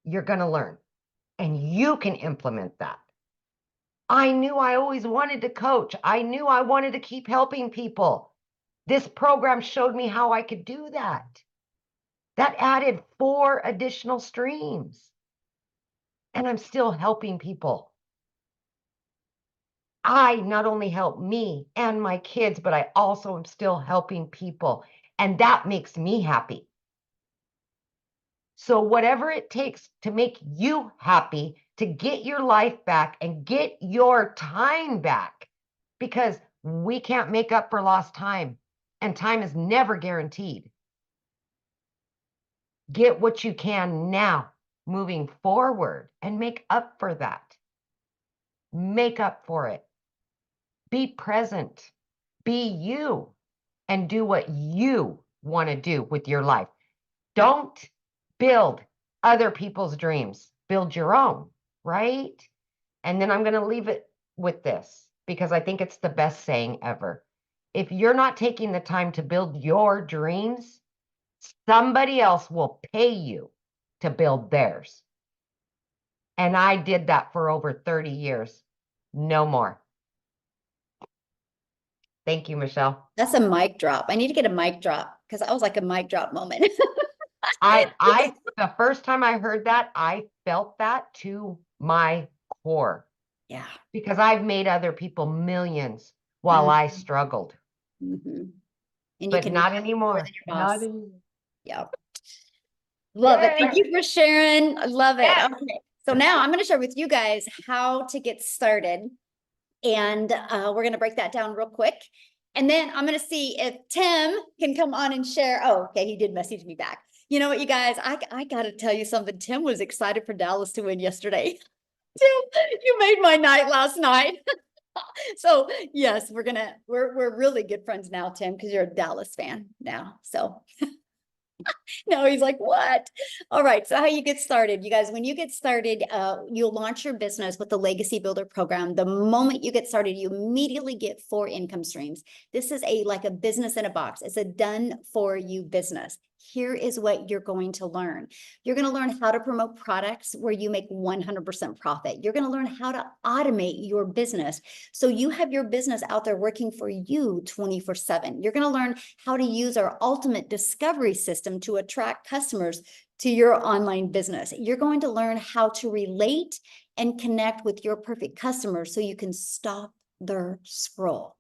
you're going to learn, and you can implement that. I knew I always wanted to coach. I knew I wanted to keep helping people. This program showed me how I could do that. That added 4 additional streams. And I'm still helping people. I not only help me and my kids, but I also am still helping people. And that makes me happy. So whatever it takes to make you happy, to get your life back and get your time back, because we can't make up for lost time, and time is never guaranteed. Get what you can now, moving forward, and make up for that. Make up for it. Be present. Be you, and do what you want to do with your life. Don't build other people's dreams. Build your own, right? And then I'm going to leave it with this, because I think it's the best saying ever. If you're not taking the time to build your dreams, somebody else will pay you to build theirs. And I did that for over 30 years. No more. Thank you, Michelle. That's a mic drop. I need to get a mic drop, because I was like a mic drop moment. The first time I heard that, I felt that to my core, Yeah. because I've made other people millions while I struggled, And you but can not more anymore. than your boss. Not anymore. Yeah. Love it. Thank Yay. you for sharing. I love it. Yes. Okay. So now I'm going to share with you guys how to get started. And we're going to break that down real quick. And then I'm going to see if Tim can come on and share. Oh, okay. He did message me back. You know what, you guys, I got to tell you something. Tim was excited for Dallas to win yesterday. Tim, you made my night last night. So yes, we're really good friends now, Tim, because you're a Dallas fan now. So no, he's like, what? All right. So how you get started, you guys, when you get started, you'll launch your business with the Legacy Builder program. The moment you get started, you immediately get 4 income streams. This is like a business in a box. It's a done for you business. Here is what you're going to learn. You're going to learn how to promote products where you make 100% profit. You're going to learn how to automate your business, so you have your business out there working for you 24/7. You're going to learn how to use our ultimate discovery system to attract customers to your online business. You're going to learn how to relate and connect with your perfect customers so you can stop their scroll.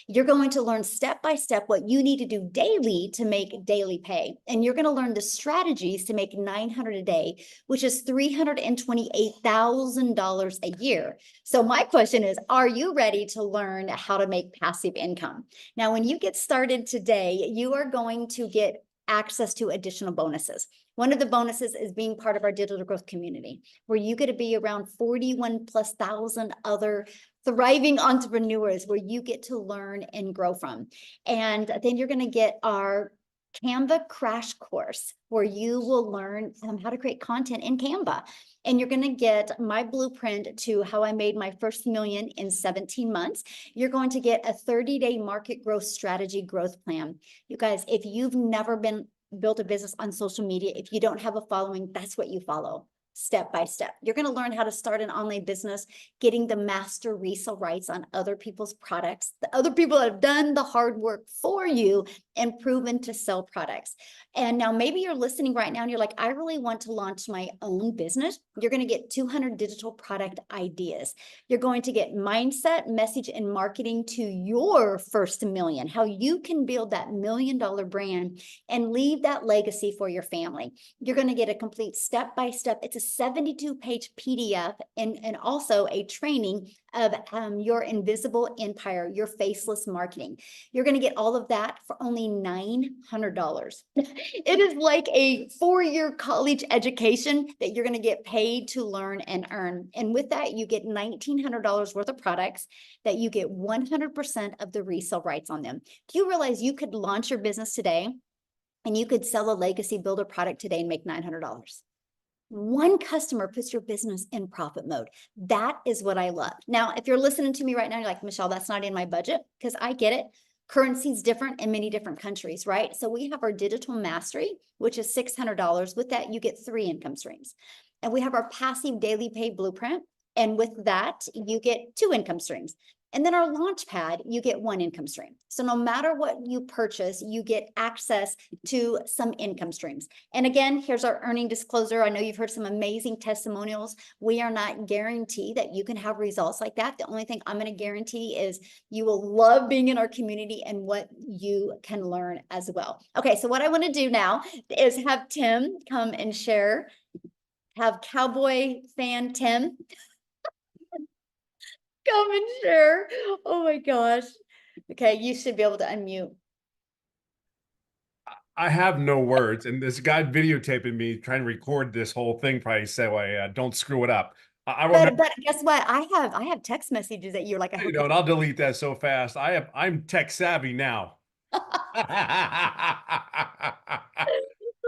You're going to learn step by step what you need to do daily to make daily pay. And you're going to learn the strategies to make $900 a day, which is $328,000 a year. So my question is, are you ready to learn how to make passive income? Now, when you get started today, you are going to get access to additional bonuses. One of the bonuses is being part of our digital growth community, where you get to be around 41,000+ other thriving entrepreneurs where you get to learn and grow from. And then you're going to get our Canva crash course where you will learn how to create content in Canva. And you're going to get my blueprint to how I made my first million in 17 months. You're going to get a 30-day market growth strategy growth plan. You guys, if you've never built a business on social media, if you don't have a following, that's what you follow. Step by step. You're going to learn how to start an online business, getting the master resale rights on other people's products, the other people that have done the hard work for you and proven to sell products. And now maybe you're listening right now and you're like, I really want to launch my own business. You're going to get 200 digital product ideas. You're going to get mindset, message, and marketing to your first million, how you can build that $1 million brand and leave that legacy for your family. You're going to get a complete step-by-step. It's a 72-page PDF and also a training of your invisible empire, your faceless marketing. You're going to get all of that for only $900. It is like a 4-year college education that you're going to get paid to learn and earn. And with that, you get $1,900 worth of products that you get 100% of the resale rights on them. Do you realize you could launch your business today and you could sell a legacy builder product today and make $900? One customer puts your business in profit mode. That is what I love. Now, if you're listening to me right now, you're like, Michelle, that's not in my budget, because I get it. Currency is different in many different countries, right? So we have our digital mastery, which is $600. With that, you get 3 income streams. And we have our passive daily pay blueprint. And with that, you get 2 income streams. And then our launch pad, you get 1 income stream. So no matter what you purchase, you get access to some income streams. And again, here's our earning disclosure. I know you've heard some amazing testimonials. We are not guaranteed that you can have results like that. The only thing I'm going to guarantee is you will love being in our community and what you can learn as well. Okay, so what I want to do now is have Tim come and share. Have Cowboy fan Tim come and share. Oh my gosh. Okay, you should be able to unmute. I have no words, and this guy videotaping me trying to record this whole thing probably said, well, don't screw it up. I remember, But guess what? I have text messages that you're like, I hope and I'll delete that so fast. I'm tech savvy now.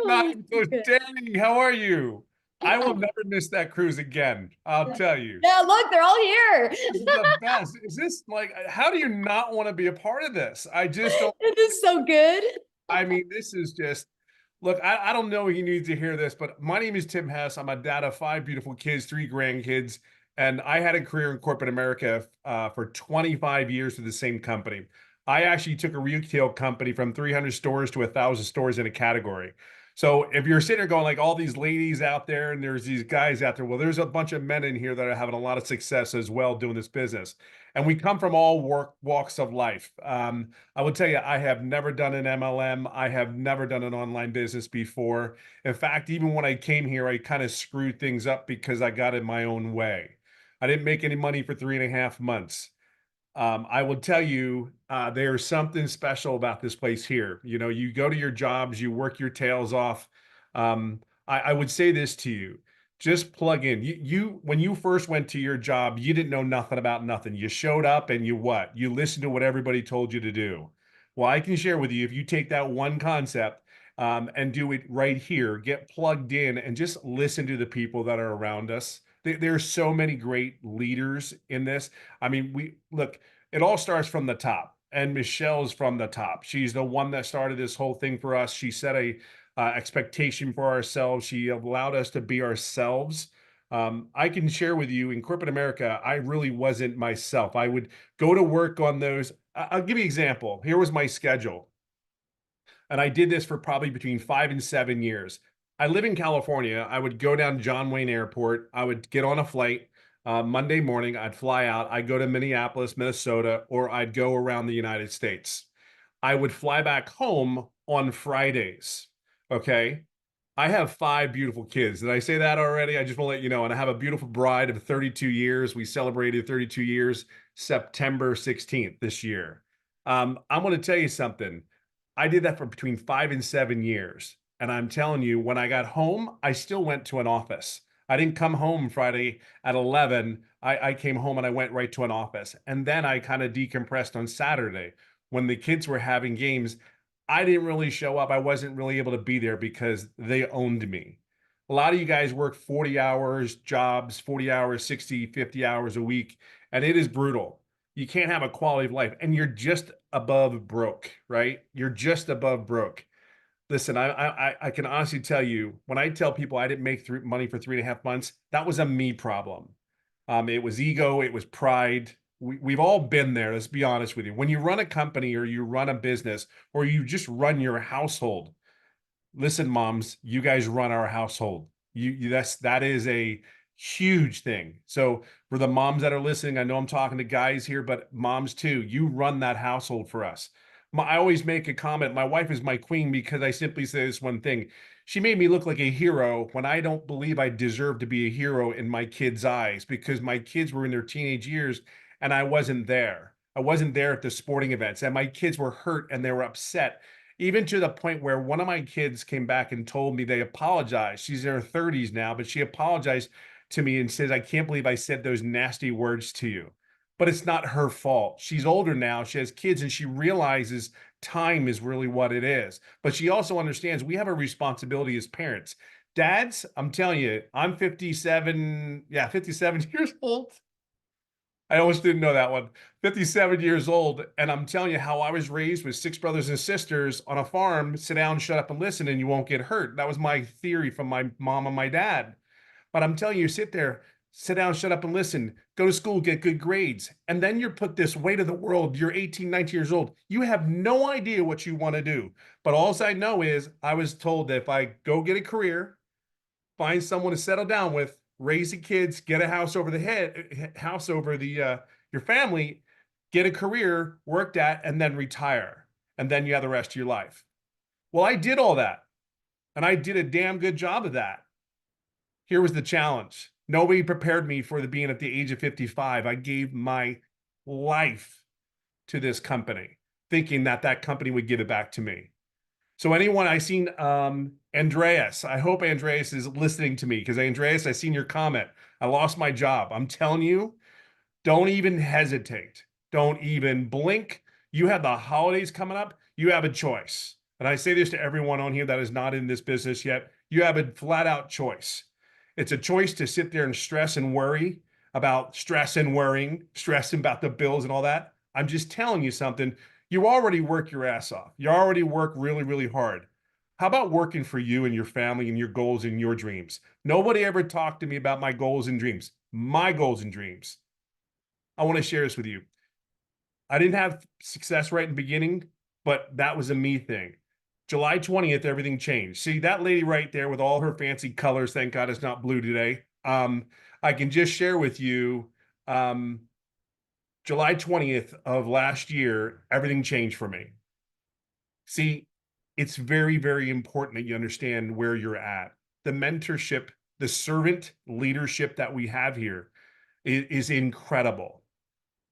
Oh, So good. Danny, how are you? I will never miss that cruise again. I'll tell you. Yeah, look, they're all here. This is the best. Is this like, how do you not want to be a part of this? I just don't. It is so good. I mean, this is just, look, I don't know if you need to hear this, but my name is Tim Hess. I'm a dad of 5 beautiful kids, 3 grandkids, and I had a career in corporate America for 25 years with the same company. I actually took a retail company from 300 stores to 1,000 stores in a category. So if you're sitting there going like all these ladies out there and there's these guys out there, well, there's a bunch of men in here that are having a lot of success as well doing this business. And we come from all walks of life. I will tell you, I have never done an MLM. I have never done an online business before. In fact, even when I came here, I kind of screwed things up because I got in my own way. I didn't make any money for 3.5 months. I will tell you, there's something special about this place here. You know, you go to your jobs, you work your tails off. I would say this to you, just plug in. When you first went to your job, you didn't know nothing about nothing. You showed up and you listened to what everybody told you to do. Well, I can share with you, if you take that one concept, and do it right here, get plugged in and just listen to the people that are around us. There's so many great leaders in this. I mean, look, it all starts from the top, and Michelle's from the top. She's the one that started this whole thing for us. She set a expectation for ourselves. She allowed us to be ourselves. I can share with you, in corporate America, I really wasn't myself. I would go to work on those. I'll give you an example. Here was my schedule. And I did this for probably between 5 and 7 years. I live in California. I would go down to John Wayne Airport. I would get on a flight Monday morning. I'd fly out. I'd go to Minneapolis, Minnesota, or I'd go around the United States. I would fly back home on Fridays. Okay. I have 5 beautiful kids. Did I say that already? I just want to let you know. And I have a beautiful bride of 32 years. We celebrated 32 years, September 16th this year. I'm going to tell you something. I did that for between 5 and 7 years. And I'm telling you, when I got home, I still went to an office. I didn't come home Friday at 11. I came home and I went right to an office. And then I kind of decompressed on Saturday when the kids were having games. I didn't really show up. I wasn't really able to be there because they owned me. A lot of you guys work 40 hours jobs, 40 hours, 60, 50 hours a week, and it is brutal. You can't have a quality of life, and you're just above broke, right? You're just above broke. Listen, I can honestly tell you, when I tell people I didn't make money for 3.5 months, that was a me problem. It was ego, it was pride. We've all been there. Let's be honest with you. When you run a company or you run a business or you just run your household, listen, moms, you guys run our household. That is a huge thing. So for the moms that are listening, I know I'm talking to guys here, but moms too, you run that household for us. I always make a comment. My wife is my queen because I simply say this one thing. She made me look like a hero when I don't believe I deserve to be a hero in my kids' eyes, because my kids were in their teenage years and I wasn't there. I wasn't there at the sporting events, and my kids were hurt and they were upset, even to the point where one of my kids came back and told me they apologized. She's in her 30s now, but she apologized to me and says, I can't believe I said those nasty words to you. But it's not her fault. She's older now. She has kids and she realizes time is really what it is. But she also understands we have a responsibility as parents. Dads, I'm telling you, I'm 57, 57 years old. I almost didn't know that one. 57 years old. And I'm telling you how I was raised with 6 brothers and sisters on a farm. Sit down, shut up, and listen, and you won't get hurt. That was my theory from my mom and my dad. But I'm telling you, sit there, sit down, shut up, and listen. Go to school, get good grades. And then you're put this weight of the world. You're 18, 19 years old. You have no idea what you want to do. But all I know is I was told that if I go get a career, find someone to settle down with, raise the kids, get a house over the your family, get a career, work that, and then retire. And then you have the rest of your life. Well, I did all that. And I did a damn good job of that. Here was the challenge. Nobody prepared me for being at the age of 55. I gave my life to this company, thinking that that company would give it back to me. So anyone, I seen Andreas. I hope Andreas is listening to me, because Andreas, I seen your comment. I lost my job. I'm telling you, don't even hesitate. Don't even blink. You have the holidays coming up. You have a choice. And I say this to everyone on here that is not in this business yet. You have a flat out choice. It's a choice to sit there and stress and worry about stress and worrying, stressing about the bills and all that. I'm just telling you something. You already work your ass off. You already work really, really hard. How about working for you and your family and your goals and your dreams? Nobody ever talked to me about my goals and dreams. My goals and dreams. I want to share this with you. I didn't have success right in the beginning, but that was a me thing. July 20th, everything changed. See that lady right there with all her fancy colors. Thank God it's not blue today. I can just share with you, July 20th of last year, everything changed for me. See, it's very, very important that you understand where you're at. The mentorship, the servant leadership that we have here is incredible.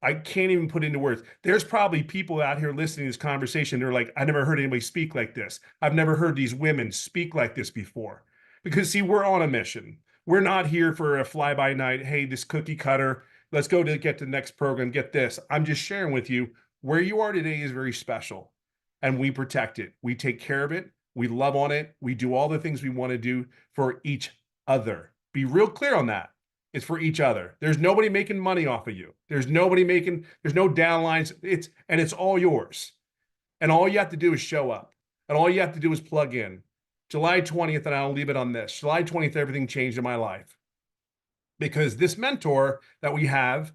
I can't even put into words. There's probably people out here listening to this conversation. They're like, I never heard anybody speak like this. I've never heard these women speak like this before. Because see, we're on a mission. We're not here for a fly-by-night, hey, this cookie cutter, let's go to get to the next program, get this. I'm just sharing with you where you are today is very special. And we protect it. We take care of it. We love on it. We do all the things we want to do for each other. Be real clear on that. It's for each other. There's nobody making money off of you. There's no downlines. It's all yours. And all you have to do is show up. And all you have to do is plug in. July 20th, and I'll leave it on this. July 20th, everything changed in my life. Because this mentor that we have,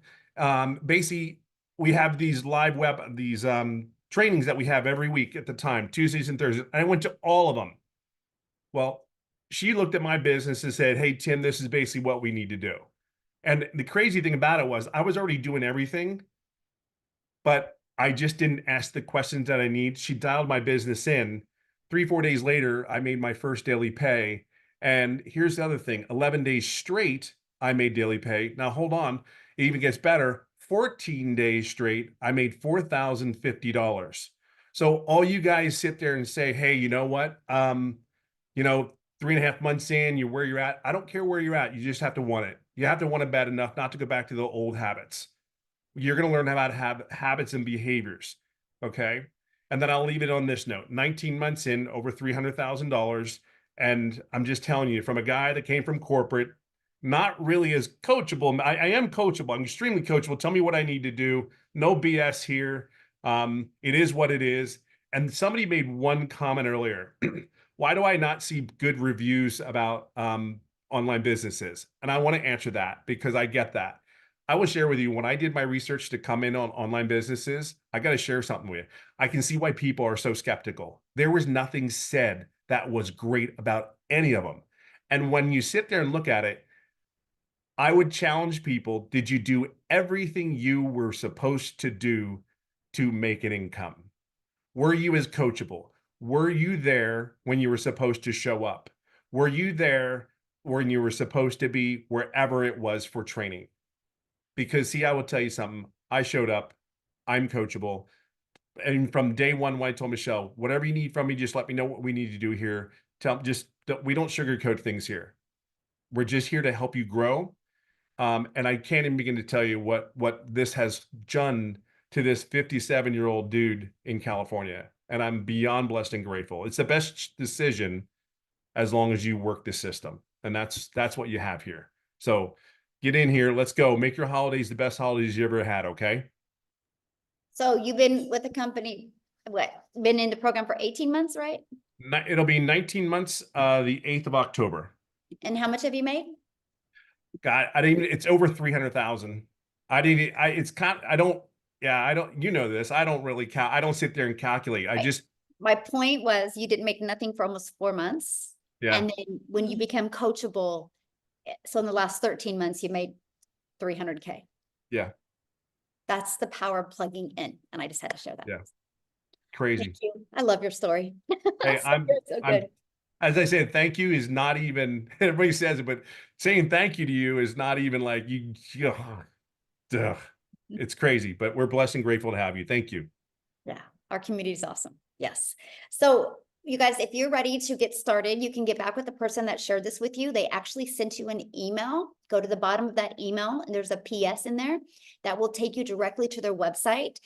basically, we have these trainings that we have every week at the time, Tuesdays and Thursdays. I went to all of them. Well, she looked at my business and said, hey, Tim, this is basically what we need to do. And the crazy thing about it was I was already doing everything, but I just didn't ask the questions that I need. She dialed my business in. 3-4 days later, I made my first daily pay. And here's the other thing, 11 days straight, I made daily pay. Now, hold on, it even gets better. 14 days straight, I made $4,050. So all you guys sit there and say, hey, you know what? 3.5 months in, you're where you're at. I don't care where you're at. You just have to want it. You have to want it bad enough not to go back to the old habits. You're going to learn how to have habits and behaviors. Okay. And then I'll leave it on this note, 19 months in, over $300,000. And I'm just telling you, from a guy that came from corporate, not really as coachable. I am coachable. I'm extremely coachable. Tell me what I need to do. No BS here. It is what it is. And somebody made one comment earlier. Why do I not see good reviews about online businesses? And I want to answer that because I get that. I will share with you, when I did my research to come in on online businesses, I got to share something with you. I can see why people are so skeptical. There was nothing said that was great about any of them. And when you sit there and look at it, I would challenge people, did you do everything you were supposed to do to make an income? Were you as coachable? Were you there when you were supposed to show up? Were you there when you were supposed to be wherever it was for training? Because see, I will tell you something. I showed up. I'm coachable. And from day one, when I told Michelle, whatever you need from me, just let me know what we need to do here. We don't sugarcoat things here. We're just here to help you grow. And I can't even begin to tell you what this has done to this 57-year-old dude in California. And I'm beyond blessed and grateful. It's the best decision as long as you work the system. And that's what you have here. So get in here. Let's go. Make your holidays the best holidays you ever had. Okay. So you've been with the company, been in the program for 18 months, right? It'll be 19 months, the 8th of October. And how much have you made? God, it's over 300,000. You know this. I don't really count. I don't sit there and calculate. My point was you didn't make nothing for almost 4 months. Yeah. And then when you become coachable, so in the last 13 months, you made 300K. Yeah. That's the power of plugging in. And I just had to share that. Yeah. Crazy. Thank you. I love your story. Hey, so good. As I said, thank you is not even, everybody says it, but saying thank you to you is not even like it's crazy, but we're blessed and grateful to have you. Thank you. Yeah, our community is awesome. Yes. So you guys, if you're ready to get started, you can get back with the person that shared this with you. They actually sent you an email. Go to the bottom of that email and there's a PS in there that will take you directly to their website.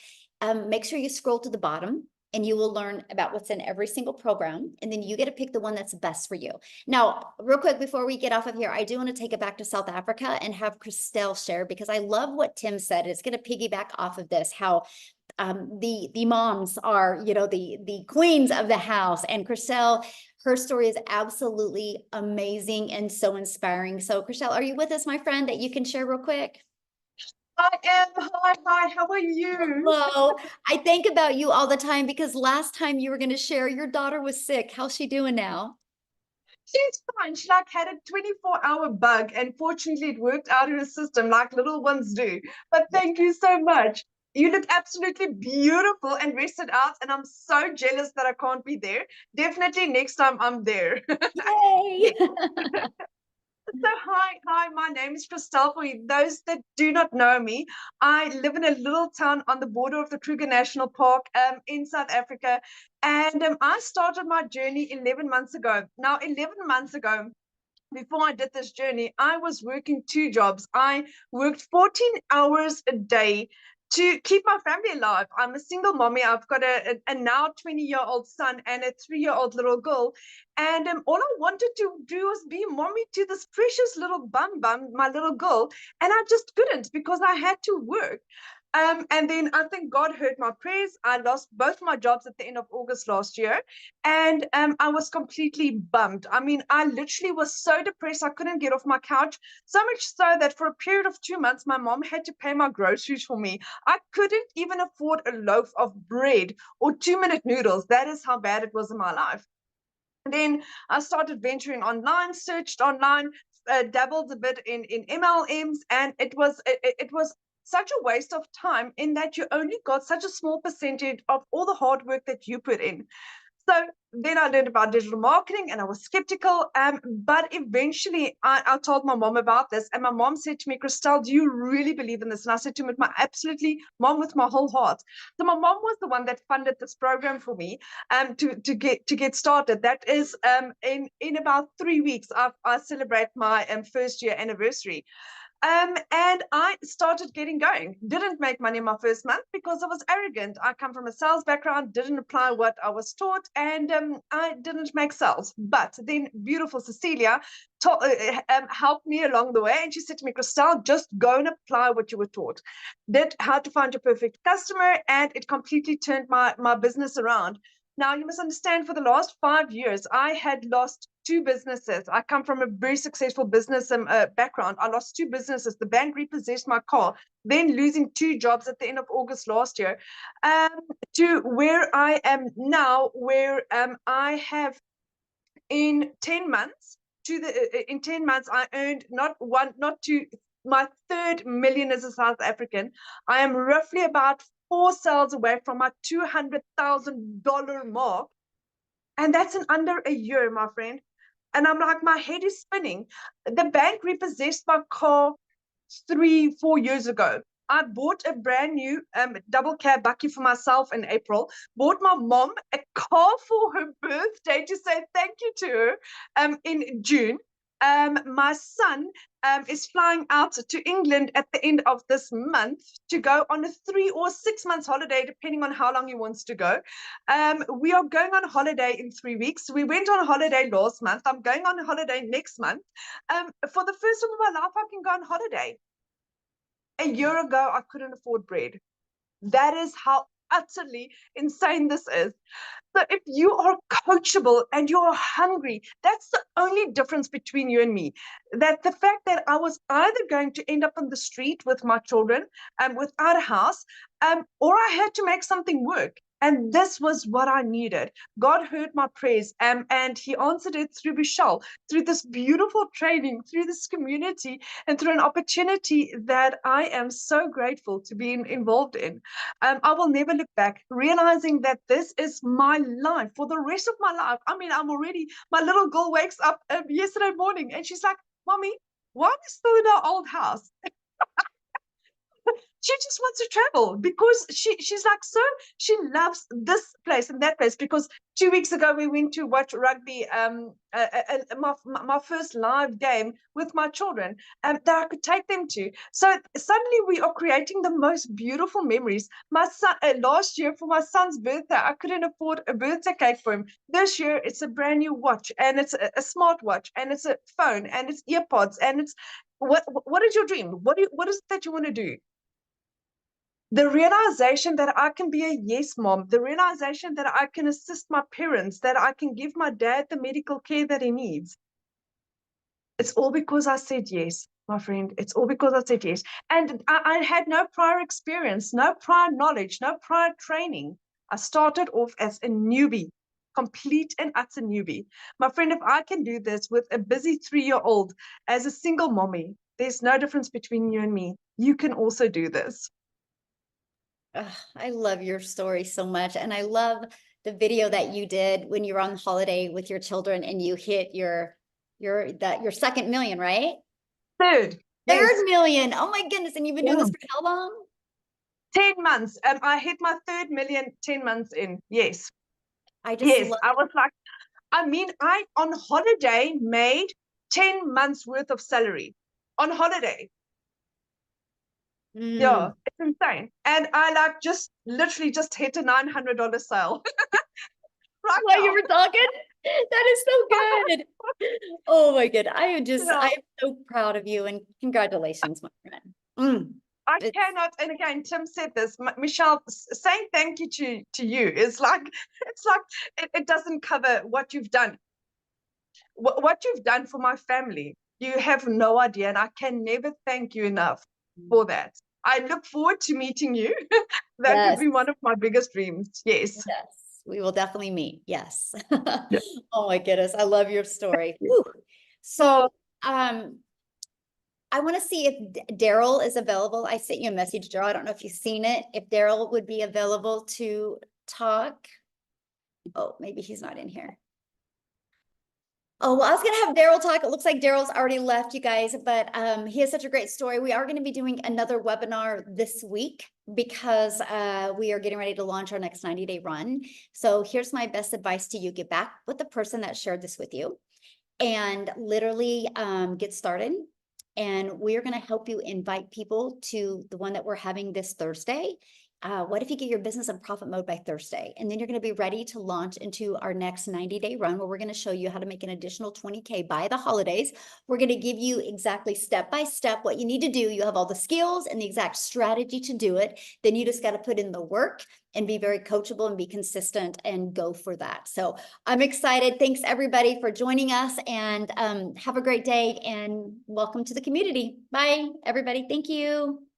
Make sure you scroll to the bottom and you will learn about what's in every single program. And then you get to pick the one that's best for you. Now, real quick, before we get off of here, I do want to take it back to South Africa and have Christelle share, because I love what Tim said. It's going to piggyback off of this, how the moms are, the queens of the house. And Christelle, her story is absolutely amazing and so inspiring. So Christelle, are you with us, my friend, that you can share real quick? I am. Hi, how are you? Hello. I think about you all the time because last time you were going to share, your daughter was sick. How's she doing now? She's fine. She had a 24-hour bug, and fortunately it worked out in her system like little ones do. But thank you so much. You look absolutely beautiful and rested out, and I'm so jealous that I can't be there. Definitely next time I'm there. Yay! So hi, my name is Christelle. For those that do not know me, I live in a little town on the border of the Kruger National Park in South Africa. And I started my journey 11 months ago. Now, 11 months ago, before I did this journey, I was working 2 jobs. I worked 14 hours a day to keep my family alive. I'm a single mommy. I've got a now 20-year-old son and a 3-year-old little girl. And all I wanted to do was be mommy to this precious little bum, my little girl. And I just couldn't because I had to work. And then I think God heard my prayers. I lost both my jobs at the end of August last year. And I was completely bummed. I mean, I literally was so depressed. I couldn't get off my couch. So much so that for a period of 2 months, my mom had to pay my groceries for me. I couldn't even afford a loaf of bread or 2-minute noodles. That is how bad it was in my life. And then I started venturing online, searched online, dabbled a bit in MLMs, and it was such a waste of time in that you only got such a small percentage of all the hard work that you put in. So then I learned about digital marketing and I was skeptical. But eventually I told my mom about this, and my mom said to me, Christelle, do you really believe in this? And I said to her, mom, with my whole heart. So my mom was the one that funded this program for me to get started. That is in about 3 weeks, I celebrate my first year anniversary. And I started getting going. Didn't make money in my first month because I was arrogant. I come from a sales background, didn't apply what I was taught, and I didn't make sales. But then beautiful Cecilia helped me along the way. And she said to me, Christelle, just go and apply what you were taught. Did how to find your perfect customer, and it completely turned my business around. Now, you must understand, for the last 5 years, I had lost 2 businesses. I come from a very successful business background. I lost 2 businesses. The bank repossessed my car, then losing 2 jobs at the end of August last year, to where I am now, where I have in 10 months, in 10 months, I earned not 1, not 2, my 3rd million as a South African. I am roughly about 4 sales away from my $200,000 mark. And that's in under a year, my friend. And I'm like, my head is spinning. The bank repossessed my car 3-4 years ago. I bought a brand new double cab bucky for myself in April, bought my mom a car for her birthday to say thank you to her in June. My son is flying out to England at the end of this month to go on a 3 or 6 months holiday, depending on how long he wants to go. We are going on holiday in 3 weeks. We went on holiday last month. I'm going on holiday next month. For the first time in my life, I can go on holiday. A year ago, I couldn't afford bread. That is how utterly insane this is. So if you are coachable and you're hungry, that's the only difference between you and me. That the fact that I was either going to end up on the street with my children without a house, or I had to make something work. And this was what I needed. God heard my prayers, and he answered it through Vishal, through this beautiful training, through this community, and through an opportunity that I am so grateful to be involved in. I will never look back, realizing that this is my life for the rest of my life. I mean, my little girl wakes up yesterday morning and she's like, Mommy, why are we still in our old house? She just wants to travel because she's like, so she loves this place and that place. Because 2 weeks ago we went to watch rugby, my first live game with my children, that I could take them to. So suddenly we are creating the most beautiful memories. My son, last year for my son's birthday, I couldn't afford a birthday cake for him. This year it's a brand new watch, and it's a smart watch, and it's a phone, and it's earpods, and it's what is your dream? What is it that you want to do? The realization that I can be a yes mom, the realization that I can assist my parents, that I can give my dad the medical care that he needs. It's all because I said yes, my friend. It's all because I said yes. And I had no prior experience, no prior knowledge, no prior training. I started off as a newbie, complete and utter newbie. My friend, if I can do this with a busy 3-year-old as a single mommy, there's no difference between you and me. You can also do this. I love your story so much. And I love the video that you did when you were on holiday with your children and you hit your 2nd million, right? Third yes. million. Oh my goodness. And you've been doing this for how long? 10 months. I hit my 3rd million 10 months in. Yes. I just I was like, I mean, I on holiday made 10 months worth of salary on holiday. Yeah, it's insane. And I like just literally just hit a $900 sale. Right while now. you were talking. That is so good. Oh my God. I am so proud of you, and congratulations, my friend. I cannot, and again, Tim said this, Michelle, saying thank you to you is like, it doesn't cover what you've done. What you've done for my family, you have no idea, and I can never thank you enough for that. I look forward to meeting you. That would be one of my biggest dreams. Yes. Yes, we will definitely meet. Yes. Oh my goodness. I love your story. So, I want to see if Daryl is available. I sent you a message, Daryl. I don't know if you've seen it. If Daryl would be available to talk. Oh, maybe he's not in here. Oh, well, I was gonna have Daryl talk. It looks like Daryl's already left, you guys, but he has such a great story. We are gonna be doing another webinar this week because we are getting ready to launch our next 90-day run. So here's my best advice to you. Get back with the person that shared this with you and literally get started. And we're gonna help you invite people to the one that we're having this Thursday. What if you get your business in profit mode by Thursday? And then you're going to be ready to launch into our next 90-day run where we're going to show you how to make an additional 20K by the holidays. We're going to give you exactly step by step what you need to do. You have all the skills and the exact strategy to do it. Then you just got to put in the work and be very coachable and be consistent and go for that. So I'm excited. Thanks everybody for joining us, and have a great day and welcome to the community. Bye everybody. Thank you.